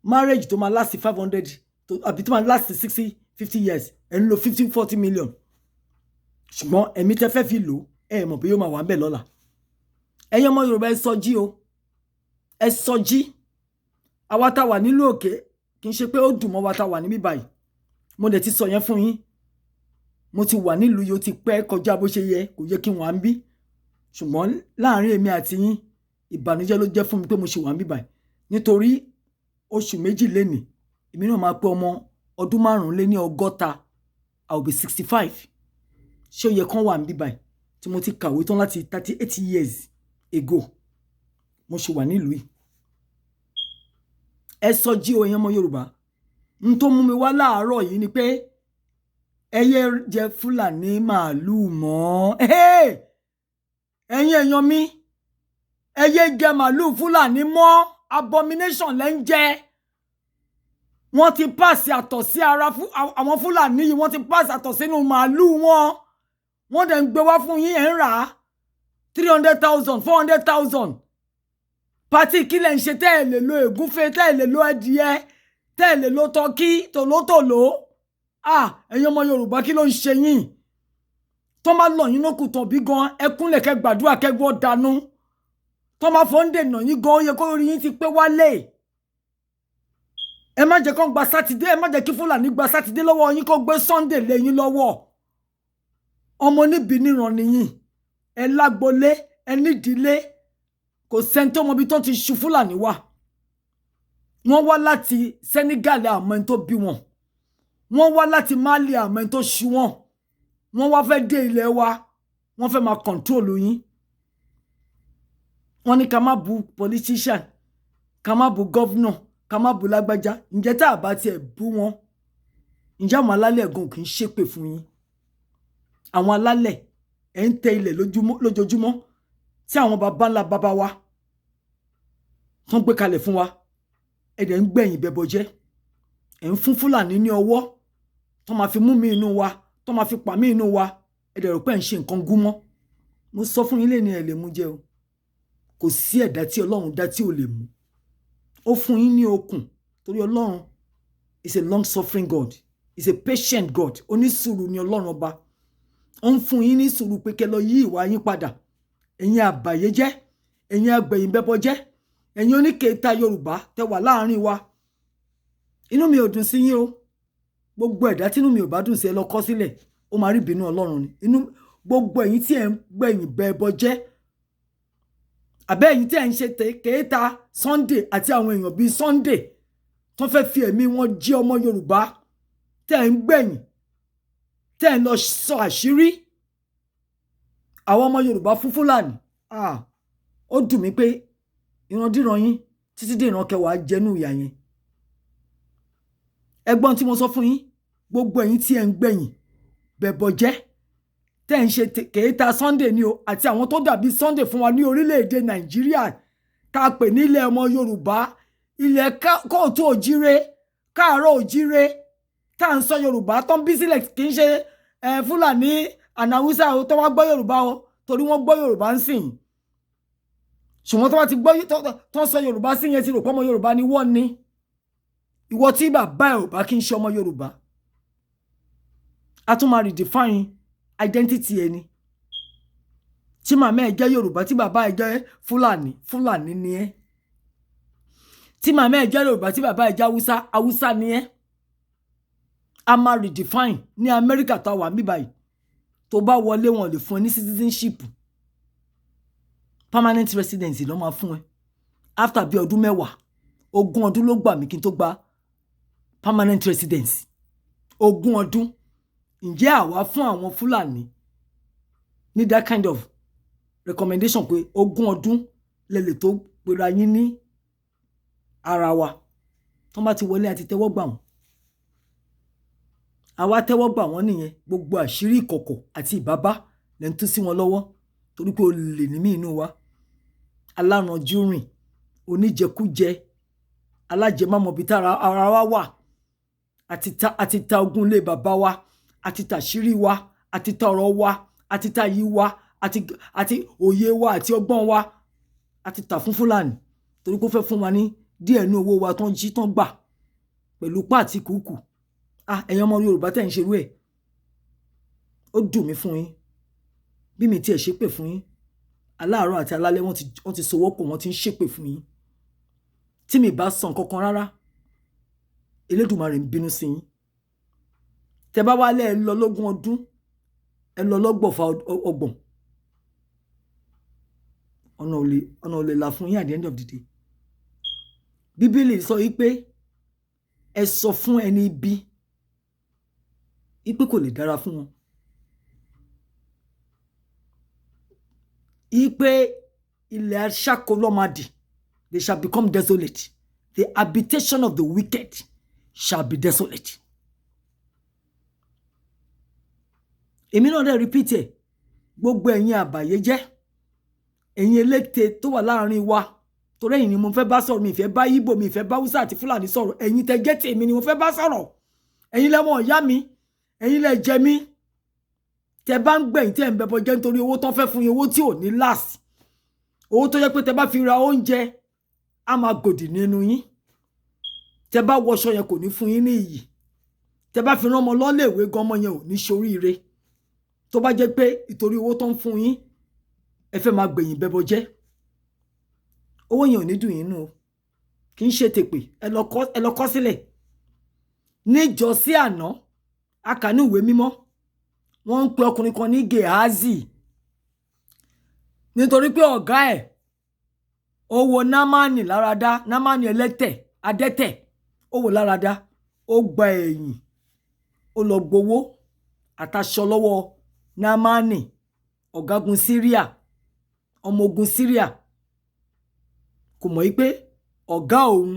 marriage tó máa last 500 àbí tó máa last 60-50 years, ẹ̀ ń lo 50-40 million. Ṣùgbọ́n ẹ̀mí tẹ́ fẹ́ fi lò ẹ mọ̀ pé yóò máa wà ńbẹ̀ lọ́la. Ẹ̀yin ọmọ Yorùbá ẹ sọ jí o. Ẹ sọ jí. Àwa tá wà nílùú òkè kì í ṣe pé ó dùn mọ́ wa tá wà níbí báyìí. Mo dẹ̀ ti sọ yẹn fún yín. Mo ti wà nílùú yìí ó ti pẹ́ kọjá bó ṣe yẹ, kò yẹ kí n wà ń bí. Ṣùgbọ́n láàrin èmi àti yín, ìbànújẹ́ ló jẹ́ fún mi pé mo ṣe wà ń bí báyìí. Nítorí oṣù méjì lénìí, èmi náà máa pé ọmọ ọdún 65. I will be 65. Ṣé ó yẹ kán wà ń bí báyìí tí mo ti kàwé tán láti 38 years ago. Mo ṣe wà nílùú yìí. Ẹ sọ jí o, ẹ̀yin ọmọ Yorùbá. N tó mú mi wá láàárọ̀ yìí ni pé ẹ yé jẹ Fúlàní màálùú mọ́. Ẹ̀yin èèyàn mi, ẹ yé jẹ màálùú Fúlàní mọ́. Abomination lẹ́ ń jẹ. Wọ́n ti pàṣẹ àtọ̀ sí ara àwọn Fúlàní yìí, wọ́n ti pàṣẹ àtọ̀ sínú màálùú wọn. Wọ́n dẹ̀ ń gbé wá fún yín, ẹ̀ ń rà á 300,000 400,000. Pàtí kí lẹ̀ ń ṣe tẹ́ ẹ̀ lè lo ègúnfe, tẹ́ ẹ̀ lè lo ẹdìyẹ, tẹ́ ẹ̀ lè lo tọ́kí tòlótòló. Ẹ̀yin ọmọ Yorùbá kí ló ń ṣe yín? Tó máa lọ yín lókùn tàn bí gan, ẹ kúnlẹ̀ kẹ́ gbàdúrà kẹ́ gbọ́ dànù. Tó máa fọ́ ń dènà yín gan, ó yẹ kó rí yín ti pé wálé. Ẹ má jẹ́ kó gba Sátidé, ẹ má jẹ́ kí Fúlàní gba Sátidé lọ́wọ́ yín kó gbé Sunday lé yín lọ́wọ́. Ọmọ níbi níran nìyí. Ẹ lágbolé, ẹ nídìílé. Kò sẹ́ni tó mọ ibi tó ti ṣu Fúlàní wá. Wọ́n wá láti Senegal àmọ́ ẹni tó bí wọn. Wọ́n wá láti Mali àmọ́ ẹni tó ṣu wọn. wọ́n wá fẹ́ dé ilẹ̀ wa wọ́n fẹ́ máa control yín wọ́n ní ká má bu politician ká má bu governor ká má bu lágbájá ǹjẹ́ tá a bá tiẹ̀ bú wọn ǹjẹ́ àwọn alálẹ̀ gan kì í ṣépè fún yín àwọn alálẹ̀ ẹ̀ ń tẹ ilẹ̀ lójoojúmọ́ tí àwọn baba ńlá baba wa tó ń gbé kalẹ̀ fún wa ẹ̀ dẹ̀ ń gbẹ̀yìn bẹbọ jẹ́ ẹ̀ ń fún Fúlàní ní ọwọ́ tó máa fi mú mi inú wa tó máa fi pa mí inú wa ẹ̀ dẹ̀ rò pé ẹ̀ ń ṣe nǹkan gún mọ́ mo sọ fún yín lẹ́ni ẹ̀ lè mú jẹ o kò sí ẹ̀dá tí Ọlọ́run dá tí ò lè mú ó fún yín ní okùn torí Ọlọ́run is a long suffering God is a patient God onísùúrù ni Ọlọ́run ọba ó ń fún yín ní sùúrù pé kẹ́ lọ yí ìwà yín padà ẹ̀yin àbàyéjẹ́ ẹ̀yin agbẹ̀yìn bẹ́bọjẹ́ ẹ̀yin oníkèéta Yorùbá tẹ́ wà láàrin wa inú mi ò dùn sí yín o gbogbo ẹ̀dá tínú mi ò bá dùn sí ẹ lọ kọ sílẹ̀ ó máa rí ìbínú Ọlọ́run ni inú gbogbo ẹ̀yin tí ẹ ń gbẹ̀yìn bẹ́bọjẹ́ àbẹ́ ẹ̀yin tí ẹ ń ṣe kèéta Sunday àti àwọn èèyàn bíi Sunday tó fẹ́ fi ẹ̀mí wọn jí ọmọ Yorùbá tẹ́ ẹ ń gbẹ̀yìn tẹ́ ẹ lọ sọ àṣírí àwọn ọmọ Yorùbá fún Fúlàní ó dùn mí pé ìrandíran yín títí dé ìran kẹwàá jẹnu ìyà yẹn ẹgbọ́n tí mo sọ fún yín gbogbo ẹ̀yin tí ẹ ń gbẹ̀yìn bẹ̀bọ̀jẹ́ tẹ́ ń ṣe kèéta Sunday ni o àti àwọn tó dàbí Sunday fún wa ní orílẹ̀-èdè Nàìjíríà tá a pè nílẹ̀ ọmọ Yorùbá ilẹ̀ kóòtù òjíire káàárọ̀ òjíire tá à ń sọ Yorùbá tó ń bí sílẹ̀ kì í ṣe Fúlàní ànáwúsá o tó wá gbọ́ Yorùbá o torí wọ́n gbọ́ Yorùbá ń sìn ṣùgbọ́n tó bá ti gbọ́ tó ń sọ Yorùbá sí yẹn ti rò pé ọmọ Yorùbá ni wọ́n ní ìwọ tí bàbá ẹ̀ ò bá kí ń ṣe ọmọ Yorùbá a tún máa redefine identity ẹni tí màmá ẹ̀ jẹ́ Yorùbá tí bàbá ẹ̀ jẹ́ Fúlàní ni ẹ́ tí màmá ẹ̀ jẹ́ Yorùbá tí bàbá ẹ̀ jẹ́ Haúsá ni ẹ́ a máa redefine ní Amẹ́ríkà tó wà mí báyìí tó bá wọlé wọn lè fún ẹ ní citizenship permanent residency ló máa fún ẹ after bí ọdún 10 ogún ọdún ló gbà mí kí n tó gba permanent residency ogún ọdún ǹjẹ́ àwa fún àwọn Fúlàní ní that kind of recommendation pé ogún ọdún lẹ́lẹ̀ tó pera yín ní ara wa tó bá ti wọlé àti tẹ́wọ́ gbà wọ́n àwa tẹ́wọ́ gbà wọ́n nìyẹn gbogbo àṣírí ìkọ̀kọ̀ àti ìbábá lẹ́ ń tú sí wọn lọ́wọ́ torí pé olè ní mí inú wa alárànjú rìn oníjẹkújẹ alájẹmámọ̀bí tára ara wa wà àti ta ogún ilé bàbá wa àti tàṣírí wa àti tọrọ wa àti tayí wa àti òye wa àti ọgbọ́n wa àti tà fún Fúlàní torí kó fẹ́ fún wa ní díẹ̀ ní owó wa tó ń jí tán gbà pẹ̀lú páàtì kúkú ẹ̀yin ọmọ Yorùbá tẹ̀ ń ṣerú ẹ̀ ó dùn mí fún yín bí mi tiẹ̀ ṣépè fún yín aláàárọ̀ àti alálẹ́ wọ́n ti sowọ́pọ̀ wọ́n ti ń ṣépè fún yín tí mi bá sàn kankan rárá Elédùmarè ń bínú sí yín tẹ́ bá wálé ẹ lọ lógún ọdún ẹ lọ lọ́gbọ̀fà ọgbọ̀n ọ̀nà ò lè là fún yín at the end of the day Bíbélì sọ yí pé ẹ sọ fún ẹni ibi ipe kò lè dára fún wọn ipe ilẹ̀ aṣáko lọ́màdì they shall become desolate the habitation of the wicked shall be desolate. Èmi náà dẹ̀ repeat ẹ̀ gbogbo ẹ̀yin àbàyéjẹ́ ẹ̀yin eléte tó wà láàrin wa torí ẹ̀yin ni mo fẹ́ bá sọ̀rọ̀ mi ìfẹ́ bá Ìgbò mi ìfẹ́ bá Hausa àti Fúlàní sọ̀rọ̀ ẹ̀yin tẹ́ jẹ́ tèmi ni mo fẹ́ bá sọ̀rọ̀ ẹ̀yin lẹ́mọ̀ ọ̀yá mi ẹ̀yin lẹ́ jẹ mí tẹ́ bá ń gbẹ̀yìn tẹ́ ń bẹbọ jẹ́ nítorí owó tán fẹ́ fún yín owó tí ò ní last owó tó yẹ pé tẹ́ bá fi ra oúnjẹ á máa gòdì nínú yín tẹ́ bá wọṣọ yẹn kò ní fún yín ní iyì tẹ́ bá fi rán ọmọ lọ́lẹ̀wé gan ọmọ yẹn ò ní ṣoríire tó bá jẹ́ pé ìtorí owó tó ń fún yín ẹ fẹ́ máa gbẹ̀yìn bẹbọ jẹ́ owó yẹn ò ní dùn yín nù kì í ṣe tèpè ẹ lọ kọ sílẹ̀ níjọ́sí àná a kà ní ìwé mímọ́ wọ́n ń pe ọkùnrin kan ní Gehazi nítorí pé ọ̀gá ẹ̀ ó wo Námánì láradá Námánì ẹlẹ́tẹ̀ adẹ́tẹ̀ ó wò láradá ó gba ẹ̀yìn ó lọ gbowó àtàṣọ lọ́wọ́ Námánì ọ̀gágun Síríà ọmọ ogun Síríà kò mọ̀ wípé ọ̀gá òun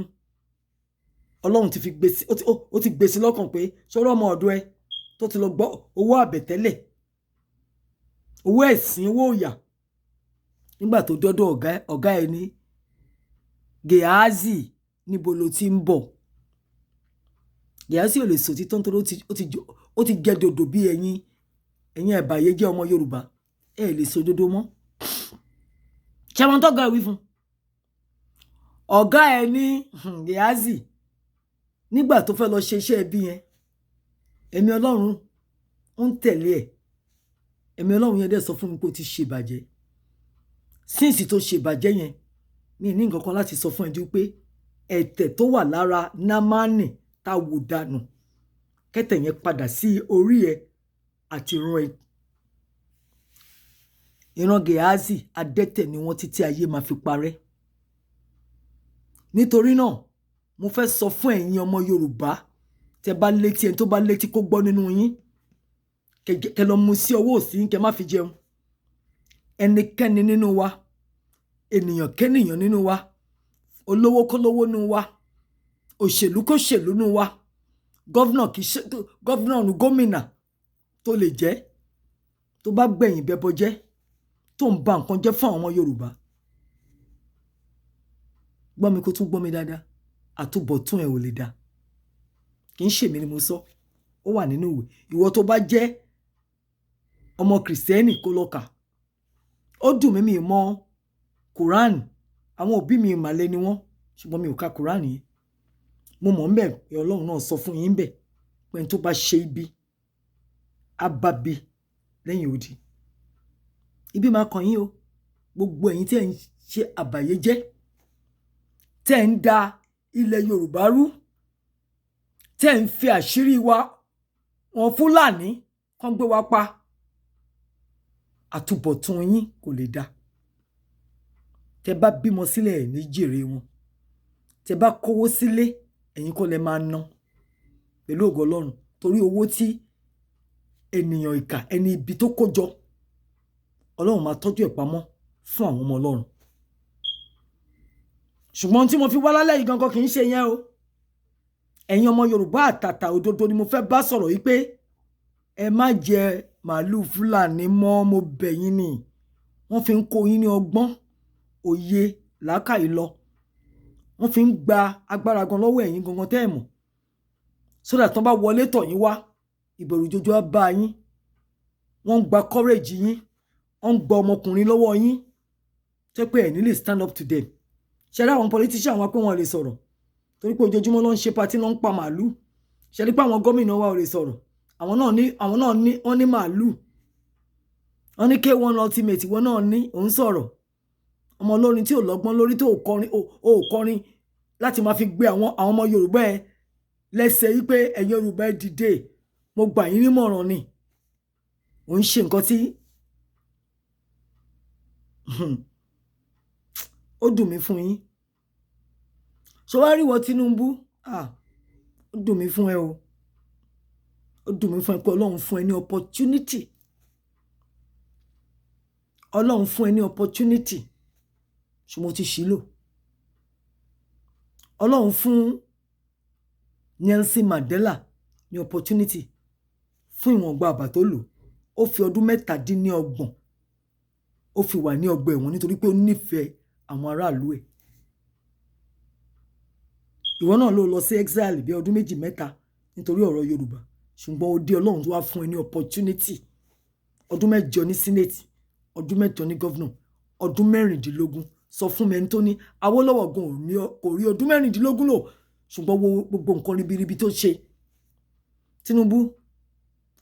Ọlọ́run ti fi gbèsè ó ti gbèsè lọ́kàn pé sọ̀rọ̀ ọmọ ọ̀dọ̀ ẹ tó ti lọ gbọ́ owó àbẹ̀tẹ́lẹ̀ owó ẹ̀sìn owó òyà nígbà tó dọ́dọ̀ ọ̀gá ẹ ní Gèházì níbo ló ti ń bọ̀ Gèházì ò lè sọ títọ́ nítorí ó ti gẹ dòdò bí ẹ̀yin ẹ̀bàyé jẹ́ ọmọ Yorùbá ẹ lè sọ òdodo mọ́ ṣẹ́wọ́n tọ́gá ẹ wí fún ọ̀gá ẹ ní Gèházì nígbà tó fẹ́ lọ ṣe iṣẹ́ ẹbí yẹn ẹ̀mí Ọlọ́run ń tẹ̀lé ẹ̀ ẹ̀mí Ọlọ́run yẹn dẹ̀ sọ fún mi pé ó ti ṣèbàjẹ́ sínsì tó ṣèbàjẹ́ yẹn mi ní nǹkan kan láti sọ fún ẹ ju pé ẹ̀tẹ̀ tó wà lára Námánì tá wò dànù kẹ́tẹ̀ yẹn padà sí orí ẹ àti ìran ẹ ìran Gèházì adẹ́tẹ̀ ni wọ́n títí ayé máa fi parẹ́ nítorí náà mo fẹ́ sọ fún ẹ̀yin ọmọ Yorùbá tẹ́ bá létí ẹni tó bá létí kó gbọ́ nínú yín kẹ́ lọ mú sí ọwọ́ òsì yín kẹ́ má fi jẹun ẹnikẹ́ni nínú wa ènìyàn kẹ́nìyàn nínú wa olówó kólówó nínú wa òṣèlú kóṣèlú nínú wa gọ́vnà gómìnà tó lè jẹ́ tó bá gbẹ̀yìn bẹ́bọ jẹ́ tó ń ba nǹkan jẹ́ fún àwọn ọmọ Yorùbá gbọ́ mi kó tún gbọ́ mi dáadáa àtúbọ̀tún ẹ̀ ò lè dá kì í ṣèmi ni mo sọ ó wà nínú ìwé ìwọ tó bá jẹ́ ọmọ kìrìsìtẹ́nì kó lọ kà ó dùn mí mi mọ̀ Quran àwọn òbí mi ìmàle ni wọ́n ṣùgbọ́n mi ò ka Quran yẹn mo mọ̀ ń bẹ̀ pé Ọlọ́run náà sọ fún yín bẹ̀ pé tó bá ṣe ibi á bá bi lẹ́yìn odi ibi máa kàn yín o gbogbo ẹ̀yin tí ẹ̀ ń ṣe àbàyéjẹ́ tẹ́ ẹ̀ ń da ilẹ̀ Yorùbá rú tẹ́ ẹ̀ ń fi àṣírí wa wọn Fúlàní kán gbé wa pa àtúbọ̀tún yín kò lè dá tẹ́ bá bímọ sílẹ̀ ẹ̀ ní jèrè wọn tẹ́ bá kówó sílé ẹ̀yin kọ́ lẹ máa ná pẹ̀lú ògo Ọlọ́run torí owó tí ènìyàn ìkà ẹni ibi tó kó jọ Ọlọ́run máa tọ́jú ẹ̀ pamọ́ fún àwọn ọmọ Ọlọ́run ṣùgbọ́n tí mo fi wá lálẹ́ yìí gangan kì í ṣe yẹn o ẹ̀yin ọmọ Yorùbá àtàtà òdodo ni mo fẹ́ bá sọ̀rọ̀ yìí pé ẹ má jẹ màálùú Fúlàní mọ́ mo bẹ̀ yín ni wọ́n fi ń kó yín ní ọgbọ́n òye làákàyè lọ wọ́n fi ń gba agbára gan lọ́wọ́ ẹ̀yin gangan tẹ́ ẹ̀ mọ̀ sódà tán bá wọlé tọ̀ yín wá ìbẹ̀rù jọjọ á bá yín wọ́n ń gba courage yín wọ́n ń gba ọmọkùnrin lọ́wọ́ yín tẹ́ pé ẹ̀ ní lè stand up to them ṣẹ́rí àwọn politician wa pé wọ́n lè sọ̀rọ̀ torí pé ojoojúmọ́ ló ń ṣe patí ló ń pa màálù ṣẹ́rí pé àwọn gómìnà wa ò lè sọ̀rọ̀ àwọn náà ní wọ́n ní màálù wọ́n ní K1 ultimate wọn náà ní òun sọ̀rọ̀ ọmọ olórin tí ò lọ́gbọ́n lórí tó ò kọrin láti máa fi gbé àwọn ọmọ Yorùbá ẹ lẹ́sẹ̀ yí pé ẹ̀yin Yorùbá ẹ dìde mo gbà yín nímọ̀ràn ni ò ń ṣe nǹkan tí ó dùn mí fún yín ṣé wàá rí wọ Tinubu ó dùn mí fún ẹ o ó dùn mí fún ẹ pé Ọlọ́run fún ẹ ní opportunity Ọlọ́run fún ẹ ní opportunity ṣùgbọ́n ti ṣì lò Ọlọ́run fún Nelson Mandela ní opportunity fún ìwọ̀nba àbá tó lò ó fi ọdún 17 ó fi wà ní ọgbà ẹ̀wọ̀n nítorí pé ó nífẹ̀ẹ́ àwọn aráàlú ẹ̀ ìwọ náà ló lọ sí exile bí ọdún 2-3 nítorí ọ̀rọ̀ Yorùbá ṣùgbọ́n ó dé Ọlọ́run tó wá fún ẹ ní opportunity ọdún 7 ní senate ọdún 7 ní governor ọdún 16 sọ fún mi ẹni tó ní Awólọ́wọ̀ gan kò rí ọdún 16 lò ṣùgbọ́n wo gbogbo nǹkan ribiribi tó ṣe Tinubu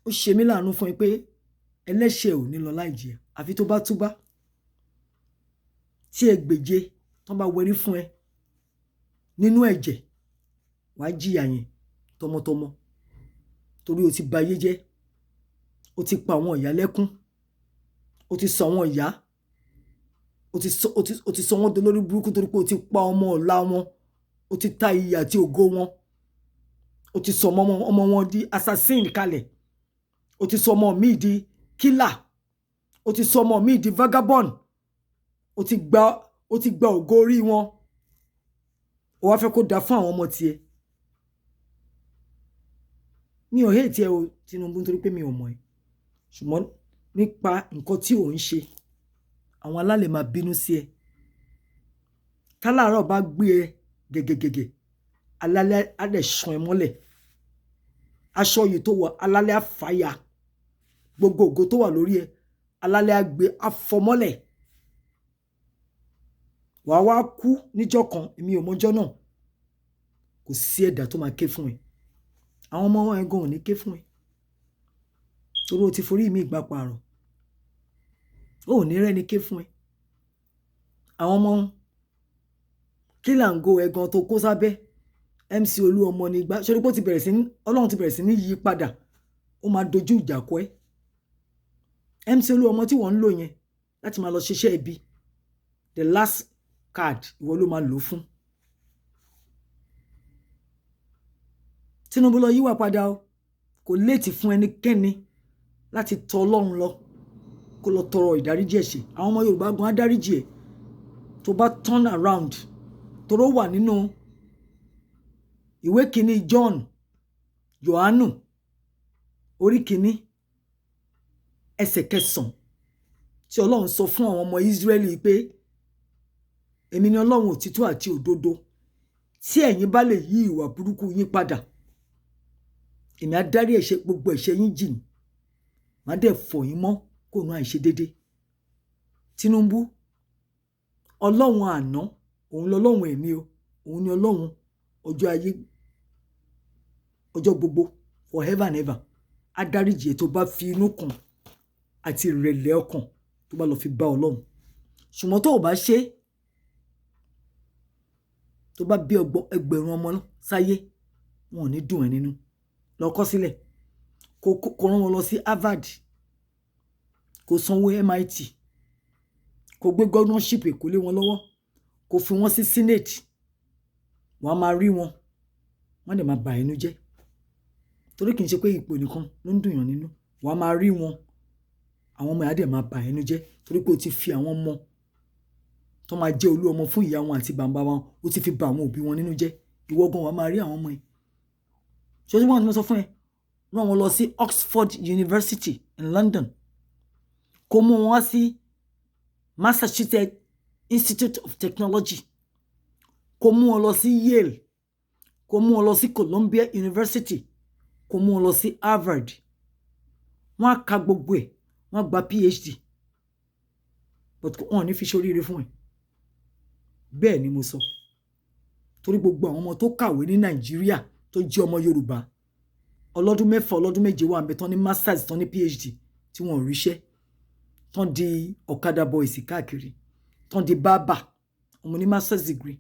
ó ṣe mí láàánú fún ẹ pé ẹlẹ́ṣẹ̀ ò ní lọ láì jìyà àfi tó bá túbá tí ẹgbèje tán bá wẹrí fún ẹ nínú ẹ̀jẹ̀ wàá jìyà yẹn tọmọtọmọ torí o ti ba ayé jẹ́ o ti pa àwọn ìyá lẹ́kún o ti sọ àwọn ìyá o ti sọ wọ́n dolórí burúkú torí pé o ti pa ọmọ ọ̀la wọn o ti ta iyì àti ògo wọn o ti sọ ọmọ wọn di assassin kalẹ̀ o ti sọ ọmọ míì di killer, ó ti sọ ọmọ mi di vagabond, ó ti gba ògo orí wọn, ó wá fẹ́ kó dá fún àwọn ọmọ tiẹ̀. Mi ò hate ẹ o Tinubu nítorí pé mi ò mọ̀ ẹ́, ṣùgbọ́n nípa nǹkan tí ò ń ṣe àwọn alálẹ̀ máa bínú sí ẹ. Tálàárọ̀ bá gbé ẹ gẹ́gẹ́gẹ́gẹ́ alálẹ̀ á dẹ̀ ṣan ẹ mọ́lẹ̀, aṣọ yìí tó wọ̀ alálẹ̀ á fàya, gbogbo ògo tó wà lórí ẹ alálẹ̀ á gbé afọmọ́lẹ̀, wàá wá kú níjọ́ kan, èmi ò mọjọ́ náà, kò sí ẹ̀dá tó máa ké fún ẹ, àwọn ọmọ ẹ gan ò ní ké fún ẹ torí o ti forí mi ìgbà pààrọ̀, ó ò ní rẹ́ni ké fún ẹ. àwọn ọmọ kílàngó ẹ gan tó kó sábẹ́ MC Olúọmọ ní gbá ṣorí pé Ọlọ́run ti bẹ̀rẹ̀ sí ní yí padà, ó máa dojú ìjà kọ ẹ́. MC Olúọmọ tí wọ́n ń lò yẹn láti máa lọ ṣiṣẹ́ ibi, the last card ìwọ ló máa lò fún. Tinubu lọ yíwà padà o, kò léètì fún ẹnikẹ́ni láti tọ Ọlọ́run lọ kó lọ tọrọ ìdáríjì ẹ̀ṣẹ̀. àwọn ọmọ Yorùbá gan á dáríjì ẹ̀ tó bá turn around, toró wà nínú ìwé kìíní John Yohanu orí kìíní ẹsẹ̀ 9 tí Ọlọ́run sọ fún àwọn ọmọ Ísírẹ́lì pé èmi ni Ọlọ́run òtítọ́ àti òdodo, tí ẹ̀yin bá lè yí ìwà burúkú yín padà èmi á dárí gbogbo ẹ̀ṣẹ̀ yín jìn, má dẹ̀ fọ̀ yín mọ́ kó nu àìṣedédé. Tinubu, Ọlọ́run àná òun lọ́lọ́run ẹ̀mí o, òun ni Ọlọ́run ọjọ́ ayé ọjọ́ gbogbo forever and ever. Á dáríjì ẹ́ tó bá fi inú kan àti ìrẹ̀lẹ̀ ọkàn tó bá lọ fi bá Ọlọ́run. ṣùgbọ́n tó o bá ṣe, tó bá bí ẹgbẹ̀rún ọmọ sáyé wọn ò ní dùn ẹ́ nínú. Lọ kọ sílẹ̀, kó rán wọn lọ sí Harvard, kó sanwó MIT, kó gbé governorship Èkó lé wọn lọ́wọ́, kó fi wọ́n sí senate, wọ́n á máa rí wọn, wọ́n dẹ̀ máa bà inú jẹ́ torí kì í ṣe pé ipò nìkan ló ń dùn yàn nínú, wọ́n á máa rí wọn, àwọn ọmọ yà dẹ̀ máa bà inú jẹ́ torí pé o ti fi àwọn ọmọ tó máa jẹ́ olú ọmọ fún ìyá wọn àti bàbá wọn, o ti fi bà àwọn òbí wọn nínú jẹ́. ìwọ gan wàá máa rí àwọn ọmọ yẹn. ṣé wọ́n ti mọ̀ sọ fún ẹ, rán wọn lọ sí Oxford University in London, kó mú wọn wá sí Massachusetts Institute of Technology, kó mú wọn lọ sí Yale, kó mú wọn lọ sí Columbia University, kó mú wọn lọ sí Harvard. wọ́n á ka gbogbo ẹ̀, wọ́n á gba PhD, but wọn ò ní fi ṣoríire fún ẹ. bẹ́ẹ̀ ni mo sọ, torí gbogbo àwọn ọmọ tó kàwé ní Nàìjíríà tó jẹ́ ọmọ Yorùbá ọlọ́dún 4 ọlọ́dún 7 wà ńbẹ̀ tán ní masters tán ní PhD tí wọ́n ò ríṣẹ́, tán di ọ̀kadà boys káàkiri, tán di bábà, ọmọ ní masters degree,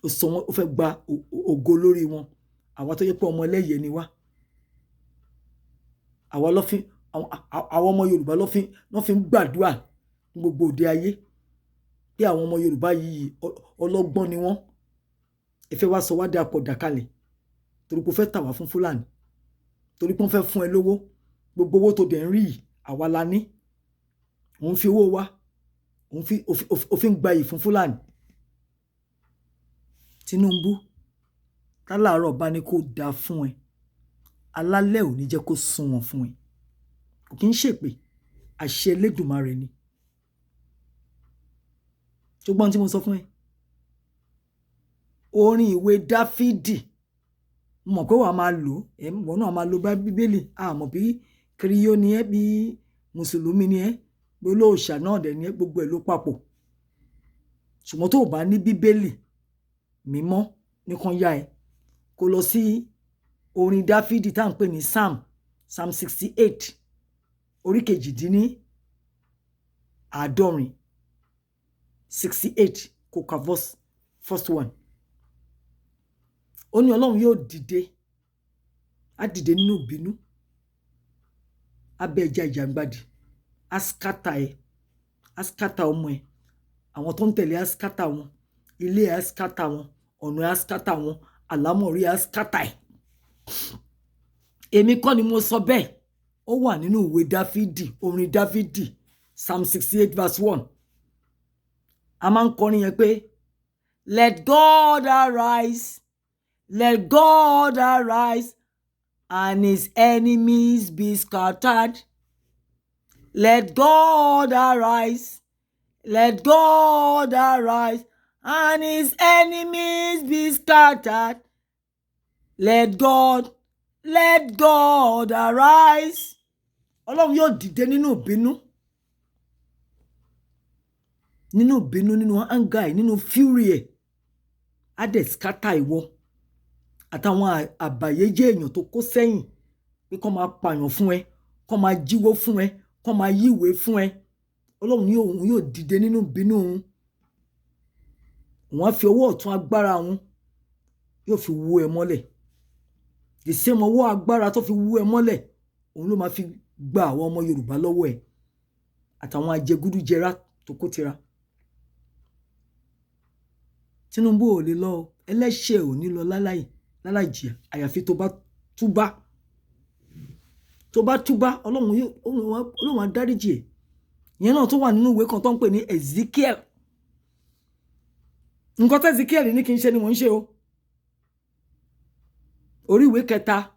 ó sọ wọn ó fẹ́ gba ògo lórí wọn. àwa tó yẹ pé ọmọ ẹlẹ́yẹ ni wá, àwọn ọmọ Yorùbá ló fi ń gbàdúrà ní gbogbo òde ayé pé àwọn ọmọ Yorùbá yìí ọlọ́gbọ́n ni wọ́n. ẹ fẹ́ wá sọ wá dà pọ̀ dàkalẹ̀ torí pé ó fẹ́ tà wá fún Fúlàní, torí pé wọ́n fẹ́ fún ẹ lówó, gbogbo owó tó dẹ̀ ń rí yìí àwa la ní, òun fi owó wá, òun gba yìí fún Fúlàní. Tinubu, tálàárọ̀ bá ní kó dáa fún ẹ, alálẹ̀ ò ní jẹ́ kó sún wọn fún ẹ, kò kí ń ṣèpè, àṣẹ Elédùmarè ni. ṣùgbọ́n tí mo sọ fún ẹ, orin ìwé Dáfídì mọ̀ pé wàá máa lò ẹ, wọ́n náà máa lo Bíbélì, àmọ́ bí kiriyó ni ẹ, bí mùsùlùmí ni ẹ, bí olóòṣà náà dẹ̀ ni ẹ, gbogbo ẹ̀ ló papọ̀. ṣùgbọ́n tó o bá ní Bíbélì mímọ́ nìkan yá ẹ, kó lọ sí orin Dáfídì tá à ń pè ní Psalm 68 orí 68 68 kó ka verse first one. ó ní Ọlọ́run yóò dìde, á dìde nínú ìbínú, abẹ́ ẹja ìjàngbadì, á skátà ẹ, á skátà ọmọ ẹ, àwọn tó ń tẹ̀lé á skátà wọn, ilé á skátà wọn, ọ̀nà á skátà wọn, àlámọ̀rí á skátà ẹ. èmi kọ́ ni mo sọ bẹ́ẹ̀, ó wà nínú ìwé Dáfídì, orin Dáfídì, Psalm 68 verse 1. A máa ń kọrin yẹn pé let God arise, let God arise and his enemies be scattered. Let God arise, let God arise and his enemies be scattered. Let God arise. Ọlọ́run yóò dìde nínú ìbínú, nínú anger ẹ̀, nínú fury ẹ̀, á dẹ̀ scatter ìwọ àtàwọn àbàyéjẹ́ èèyàn tó kó sẹ́yìn pé kó máa pààyàn fún ẹ, kó máa jíwó fún ẹ, kó máa yíwèé fún ẹ. Ọlọ́run yóò dìde nínú ìbínú òun. Òun á fi ọwọ́ ọ̀tún agbára òun yóò fi wú ẹ mọ́lẹ̀. Ìsẹ́mọ̀ ọwọ́ agbára tó fi wú ẹ mọ́lẹ̀, òun ló máa fi gba àwọn ọmọ Yorùbá lọ́wọ́ ẹ̀ àtàwọn ajẹgúdújẹrá tó kó tira. Tinubu ò lè lọ, ẹlẹ́ṣẹ̀ ò ní lọ láláì jìyà àyàfi tó bá túbá. Ọlọ́run á dáríjì ẹ̀. Ìyẹn náà tó wà nínú ìwé kan tó ń pè ní Ezekiel. Nǹkan tí Ezekiel ní kí n ṣe ni mò ń ṣe o. Orí ìwé 3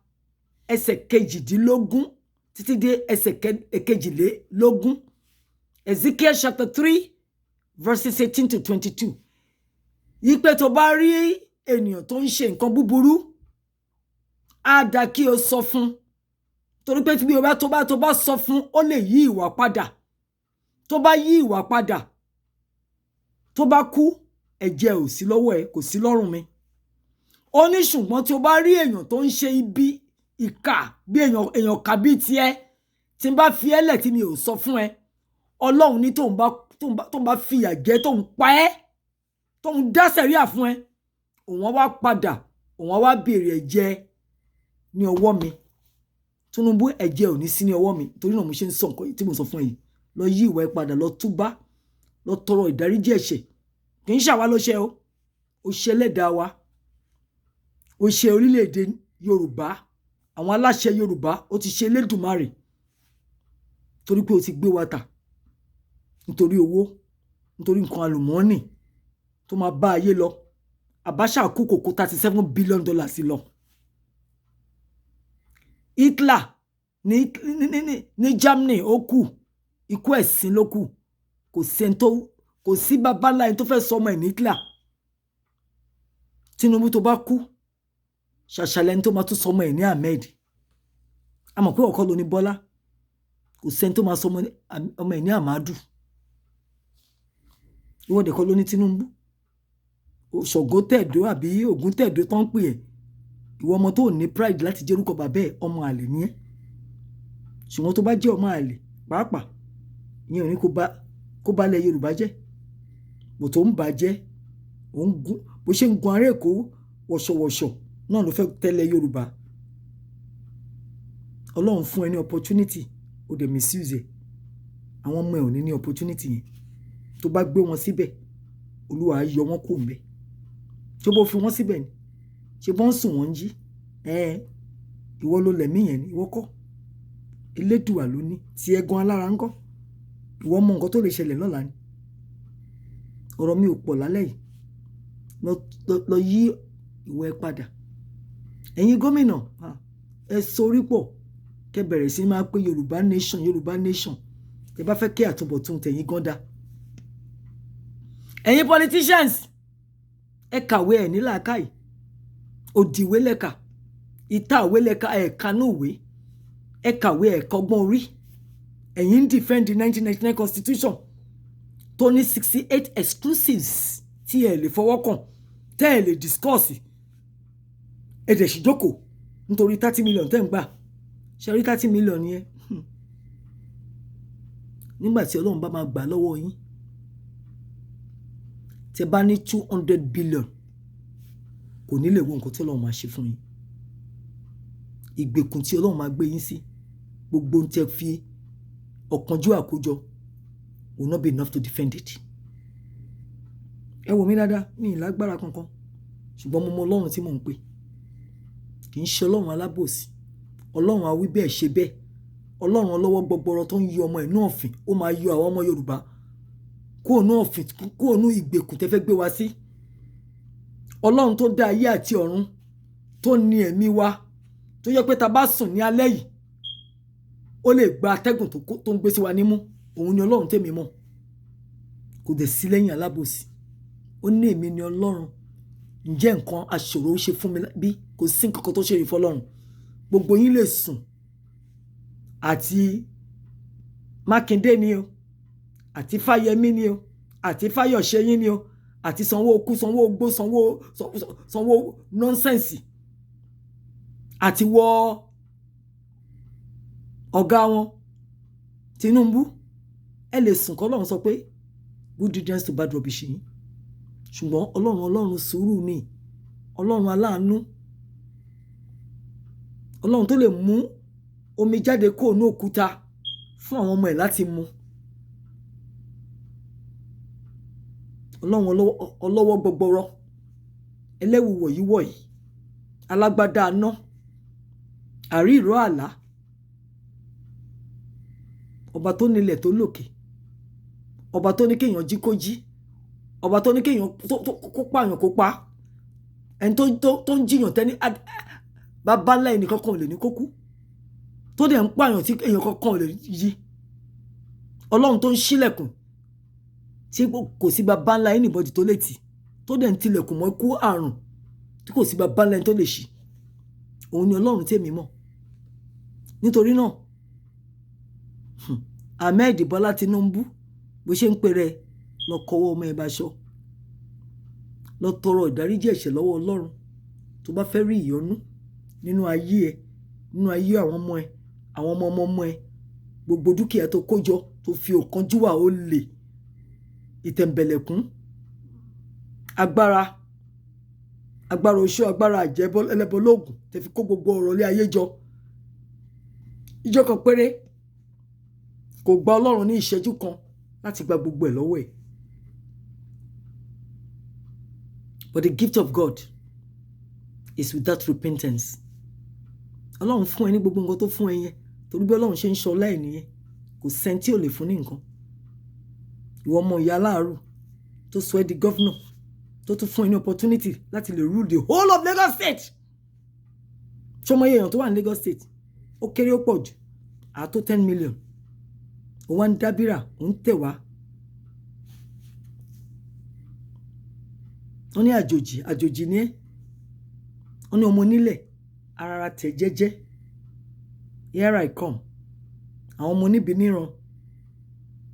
ẹsẹ̀ 18 títí dé ẹsẹ̀ 22. Ezekiel chapter 3 verses 18 to 22. Yí pé tó bá rí ènìyàn tó ń ṣe nǹkan búburú, á dá kí o sọ fún, torí pé bí o bá tó bá sọ fún, ó lè yí ìwà padà. Tó bá yí ìwà padà, tó bá kú, ẹ̀jẹ̀ ò sí lọ́wọ́ ẹ, kò sí lọ́rùn mi. Ó ní ṣùgbọ́n tí o bá rí èèyàn tó ń ṣe ibi ìkà bí èèyàn kà bí tiẹ̀, tí n bá fi ẹ́lẹ̀ tí mi ò sọ fún ẹ, Ọlọ́run ní tóun bá fìyà jẹ, tóun pa ẹ́, tóun dá sẹ̀ríà fún ẹ, òun á wá padà, òun á wá béèrè ẹ̀jẹ̀ ní ọwọ́ mi. Tinubu, ẹ̀jẹ̀ ò ní sí ní ọwọ́ mi, torí náà mo ṣe ń sọ nǹkan tí mo sọ fún ẹ yìí. Lọ yí ìwà ẹ padà, lọ túbá, lọ tọrọ ìdáríjì ẹ̀ṣẹ̀. Kì í ṣàwa ló ṣe o, ó ṣe Ẹlẹ́dàá wa, ó ṣe orílẹ̀-èdè Yorùbá, àwọn aláṣẹ Yorùbá, ó ti ṣe Elédùmarè, torí pé ó ti gbé wa tà nítorí owó, nítorí nǹkan àlùmọ́ọ́nì tó máa bá ayé lọ. Abacha kú kòkó $37 billion lọ. Hitler ní Germany ó kú, ikú ẹ̀sín ló kù. Kò sí bàbá ńlá ẹni tó fẹ́ sọ ọmọ ẹ̀ ní Hitler. Tinubu tó bá kú, ṣàṣàlẹ̀ ẹni tó máa tún sọ ọmọ ẹ̀ ní Ahmed. A mọ̀ pé ọ̀kọ́ ló ní Bọ́lá, kò sẹ́ni tó máa sọ ọmọ ẹ̀ ní Amadu. Ìwọ́de kọ́ ló ní Tinubu. Ṣògo tẹ̀dó àbí Ògún tẹ̀dó tó ń pè ẹ́. Ìwọ ọmọ tó ní pride láti jẹ́ orúkọ bàbá ẹ̀, ọmọ àlè ni ẹ́. Ṣùgbọ́n tó bá jẹ́ ọmọ àlè pàápàá, ìyẹn ò ní kó bá lẹ̀ Yorùbá jẹ́. Bò tó ń bà jẹ́, bó ṣe ń gun ará Èkó wọ̀ṣọ̀wọ̀ṣọ̀ náà ló fẹ́ tẹ́lẹ̀ Yorùbá. Ọlọ́run fún ẹ ní opportunity, ó dẹ̀ misuse ẹ̀. Àwọn ọmọ ẹ̀ ò ní opportunity yẹn. Tó bá gbé wọn síbẹ̀, Olúwa á yọ wọn kúrò ńbẹ̀. Ṣé bó fi wọn síbẹ̀ ni? Ṣé bó ń sùn wọ́n jí? Ìwọ ló lẹ̀mí yẹn ni, ìwọ kọ́. Elédùà ló ní, tí ẹ̀gan alára ń kọ́. Ìwọ mọ nǹkan tó lè ṣẹlẹ̀ lọ́la ni. Ọ̀rọ̀ mi ò pọ̀ lálẹ́ yìí. Lọ yí ìwà ẹ padà. Ẹ̀yin gómìnà, ẹ sorí pọ̀, kẹ́ bẹ̀rẹ̀ sí máa pé Yorùbá nation, Yorùbá nation. Ẹ bá fẹ́ kí àtúbọ̀tún tẹ̀yin gan dá. Ẹ̀yin politicians, ẹ kàwé ẹ̀ ní làákàyè. Òdìwé lẹ́ka, ìta ìwé lẹ́ka, ẹ̀ kanú ìwé. Ẹ kàwé ẹ̀ kọ́gbọ́n orí. Ẹ̀yin ń defend the 1999 constitution tó ní 68 exclusives tí ẹ lè fọwọ́ kàn, tẹ́ ẹ lè discuss. Ẹ dẹ̀ sì jókòó nítorí 30 million tẹ́ ń gbà. Ṣé rí 30 million yẹn? Nígbà tí Ọlọ́run bá máa gbà lọ́wọ́ yín, tẹ́ bá ní 200 billion, kò ní lè wo nǹkan tí Ọlọ́run máa ṣe fún yín. Ìgbèkùn tí Ọlọ́run máa gbé yín sí, gbogbo ohun tẹ́ fi ọ̀kánjú àkójọ will not be enough to defend it. Ẹ wò mí dáadáa, mi ì lágbára kankan, ṣùgbọ́n mo mọ Ọlọ́run tí mò ń pè. Kì í ṣe Ọlọ́run alábòsí, Ọlọ́run awí bẹ́ẹ̀ ṣe bẹ́ẹ̀, Ọlọ́run ọlọ́wọ́ gbọgbọrọ tó ń yọ ọmọ inú ọ̀fìn ó máa yọ àwọn ọmọ Yorùbá kúrò ní ọ̀fìn kúrò ní ìgbèkùn tẹ́ fẹ́ gbé wa sí. Ọlọ́run tó dá ayé àti ọ̀run tó ní ẹ̀mí wa tó yẹ pé ta bá sùn ní alẹ́ yìí ó lè gba atẹ́gùn tó ń gbé sí wa nímú. Òun ni Ọlọ́run tèmi mọ̀, kò dẹ̀ sí lẹ́yìn alábòsí. Ó ní èmi ni Ọlọ́run. Ǹjẹ́ nǹkan aṣòro ó ṣe fún mi bí? Kò sí nǹkan kan tó ṣe ìfọlọ́run. Gbogbo yín lè sùn àti Mákindé ni o, àti Fáyẹmí ni o, àti Fáyọ̀ṣe ni o, àti Sanwó-Okú, Sanwó-Ogbó, Sanwó nọ́nsẹ̀nsì, àti wọ ọ̀gá wọn Tinubu. Ẹ lè sùn kọ́ Ọlọ́run sọ pé good riddance to bad rubbish yín. Ṣùgbọ́n Ọlọ́run sùúrù ni, Ọlọ́run aláàánú, Ọlọ́run tó lè mú omi jáde kúrò ní òkúta fún àwọn ọmọ ẹ̀ láti mu. Ọlọ́run ọlọ́wọ́ gbọgbọrọ, ẹlẹ́wù wọ̀yí, alágbádá aná, àrí ìró àlá, ọba tó nílẹ̀ tó lòkè, ọba tó ní kéèyàn jí kó jí, ọba tó ní kéèyàn kó pààyàn kó pa, ẹni tó ń jiyàn tẹ́ni bàbá ńlá ẹnì kankan ò lè ní kó kú, tó dẹ̀ ń pààyàn tí èèyàn kankan ò lè yí. Ọlọ́run tó ń ṣílẹ̀kùn tí kò sí bàbá ńlá anybody tó lè tì, tó dẹ̀ ń tilẹ̀kùn mọ́ ikú àrùn tí kò sí bàbá ńlá ẹni tó lè ṣí. Òun ni Ọlọ́run tèmi mọ̀. Nítorí náà Ahmed Bọ́lá Tinubu bó ṣe ń pèrè lọ kọwọ́ ọmọ ẹ̀ báṣọ, lọ tọrọ ìdáríjì ẹ̀ṣẹ̀ lọ́wọ́ Ọlọ́run tó bá fẹ́ rí ìyọ́nú nínú ayé ẹ, nínú ayé àwọn ọmọ ẹ, àwọn ọmọ ẹ, gbogbo dúkìá tó kójọ tó fi òkánjúwà ó lè ìtẹ̀m̀bẹ̀lẹ̀kún, agbára oṣó, agbára àjẹ́ ẹlẹ́bọlóògùn tẹ́ fi kó gbogbo ọ̀rọ̀ ilé ayé jọ. Ìjọ kan péré kò gba Ọlọ́run ní ìṣẹ́jú kan láti gba gbogbo ẹ̀ lọ́wọ́ ẹ̀. But the gift of God is without repentance. Ọlọ́run fún ẹ ní gbogbo nǹkan tó fún ẹ yẹn torí bí Ọlọ́run ṣe ń ṣọlá ẹ̀ nìyẹn. Kò sẹ́ni tí ò lè fún ní nǹkan. Ìwọ ọmọ ìyá aláàárù tó sọ ẹ́ di governor tó tún fún ẹ ní opportunity láti lè rule the whole of Lagos State. Ṣọmọ èèyàn tó wà ní Lagos State ó kéré ó pọ̀ jù àtó 10 million. Ó wá ń dábìrà ó ń tẹ̀ wá. Wọ́n ní àjòjì ní ẹ́. Wọ́n ní ọmọ onílẹ̀ ara tẹ̀ jẹ́jẹ́. Here I come. Àwọn ọmọ níbi níran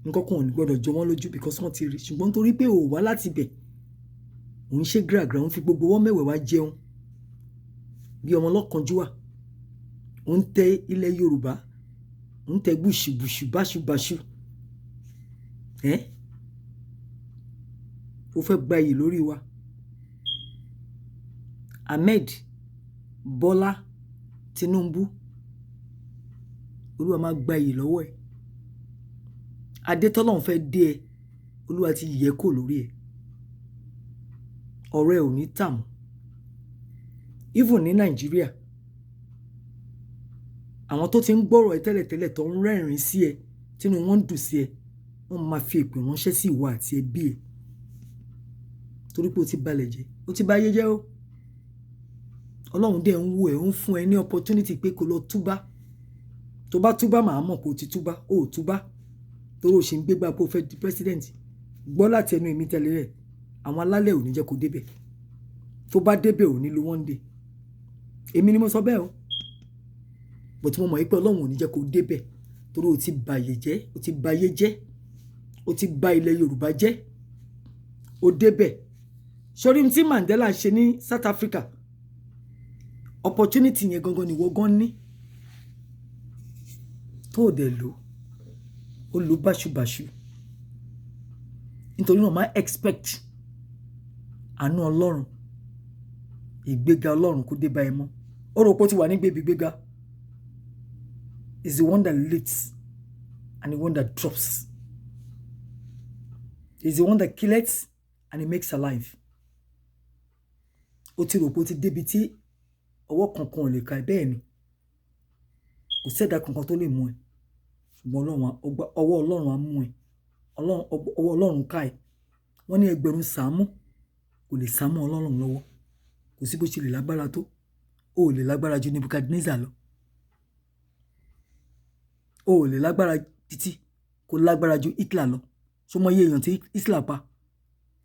nǹkan kan ò ní gbọ́dọ̀ jọ wọ́n lójú because wọ́n ti rí, ṣùgbọ́n torí pé ò wá láti bẹ̀ òun ṣe gíràgírà òun fi gbogbo wọ́n mẹ́wẹ̀ẹ́ wá jẹun bí ọmọ ọlọ́kànjúwà. Òun tẹ ilẹ̀ Yorùbá, òun tẹ gbùṣùgbùṣù báṣubàṣu. Ó fẹ́ gba iyì lórí wa. Ahmed Bọ́lá Tinubu, Olúwa máa gba iyì lọ́wọ́ ẹ̀. Adé tọ́lọ́run fẹ́ dé ẹ, Olúwa ti yẹ kó lórí ẹ. Ọ̀rọ̀ ẹ ò ní tà mọ́. Even ní Nàìjíríà, àwọn tó ti ń gbọ́rọ̀ ẹ tẹ́lẹ̀tẹ́lẹ̀ tó ń rẹ́rìn sí ẹ, tínú wọn ń dùn sí ẹ, wọ́n máa fi èpè ránṣẹ́ sí ìwọ àti ẹbí ẹ. Torí pé o ti balẹ̀ jẹ́, o ti báyé jẹ́ o. Ọlọ́run dẹ̀ ń wò ẹ́, ó ń fún ẹ ní opportunity pé kó lọ túbá. Tó bá túbá màá mọ̀ pé o ti túbá, o ò túbá. Torí o ṣe ń gbégbá pé o fẹ́ di president. Gbọ́ láti ẹnu èmi tẹ́lẹ̀ rẹ̀, àwọn alálẹ̀ ò ní jẹ́ kó débẹ̀. Tó bá débẹ̀ ò ní lo one day. Èmi ni mo sọ bẹ́ẹ̀ o. But mo mọ̀ pé Ọlọ́run ò ní jẹ́ kó débẹ̀ torí o ti bàyè jẹ́, o ti báyé jẹ́, o ti bà ilẹ̀ Yorùbá jẹ́. O débẹ̀. Sórí tí Mandela ṣe ní South Africa, opportunity yẹn gangan ni ìwọ gan ní. Tó o dẹ̀ lò, ó lò báṣubàṣu. Nítorí náà máa expect àánú Ọlọ́run, ìgbéga Ọlọ́run kó dé bá ẹ mọ́. Ó rò pé ó ti wà ní gbégbéga. Is the one that leads and the one that drops. Is the one that kills and he makes alive. Ó ti rò pé ó ti débi tí ọwọ́ kankan ò lè ka ẹ bẹ́ẹ̀ ni. Kò sẹ́dá kankan tó lè mú ẹ. ṣùgbọ́n ọwọ́ Ọlọ́run á mú ẹ, ọwọ́ Ọlọ́run ká ẹ. Wọ́n ní ẹgbẹ̀rún sàámú kò lè sàámú Ọlọ́run lọ́wọ́. Kò sí bó ṣe lè lágbára tó, o ò lè lágbára ju Nebukadnezar lọ. O ò lè lágbára títí kò lágbára ju Hitler lọ. Ṣó mọ iye èèyàn tí Hitler pa?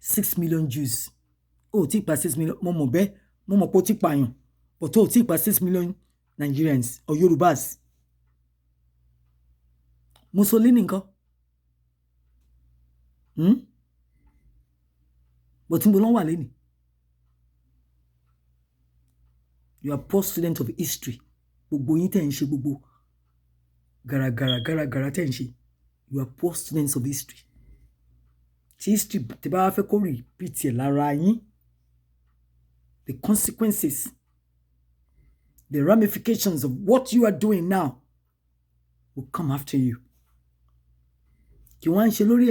6 million Jews. O ò tí ì pa 6 million, mo mọ̀ bẹ́ẹ̀, mo mọ̀ pé ó ti pààyàn, but o ò tí ì pa 6 million Nigerians or Yorubas. Mussolini ńkọ́? But níbo ló wà lẹ́nìí? You are poor student of history. Gbogbo yín tẹ̀ ń ṣe gbogbo gàràgàrà tẹ̀ ń ṣe. You are poor students of history. Tí history tí bá fẹ́ kó repeat ẹ̀ lára yín, the consequences, the ramifications of what you are doing now will come after you. Kí wọ́n á ń ṣe lórí ẹ̀.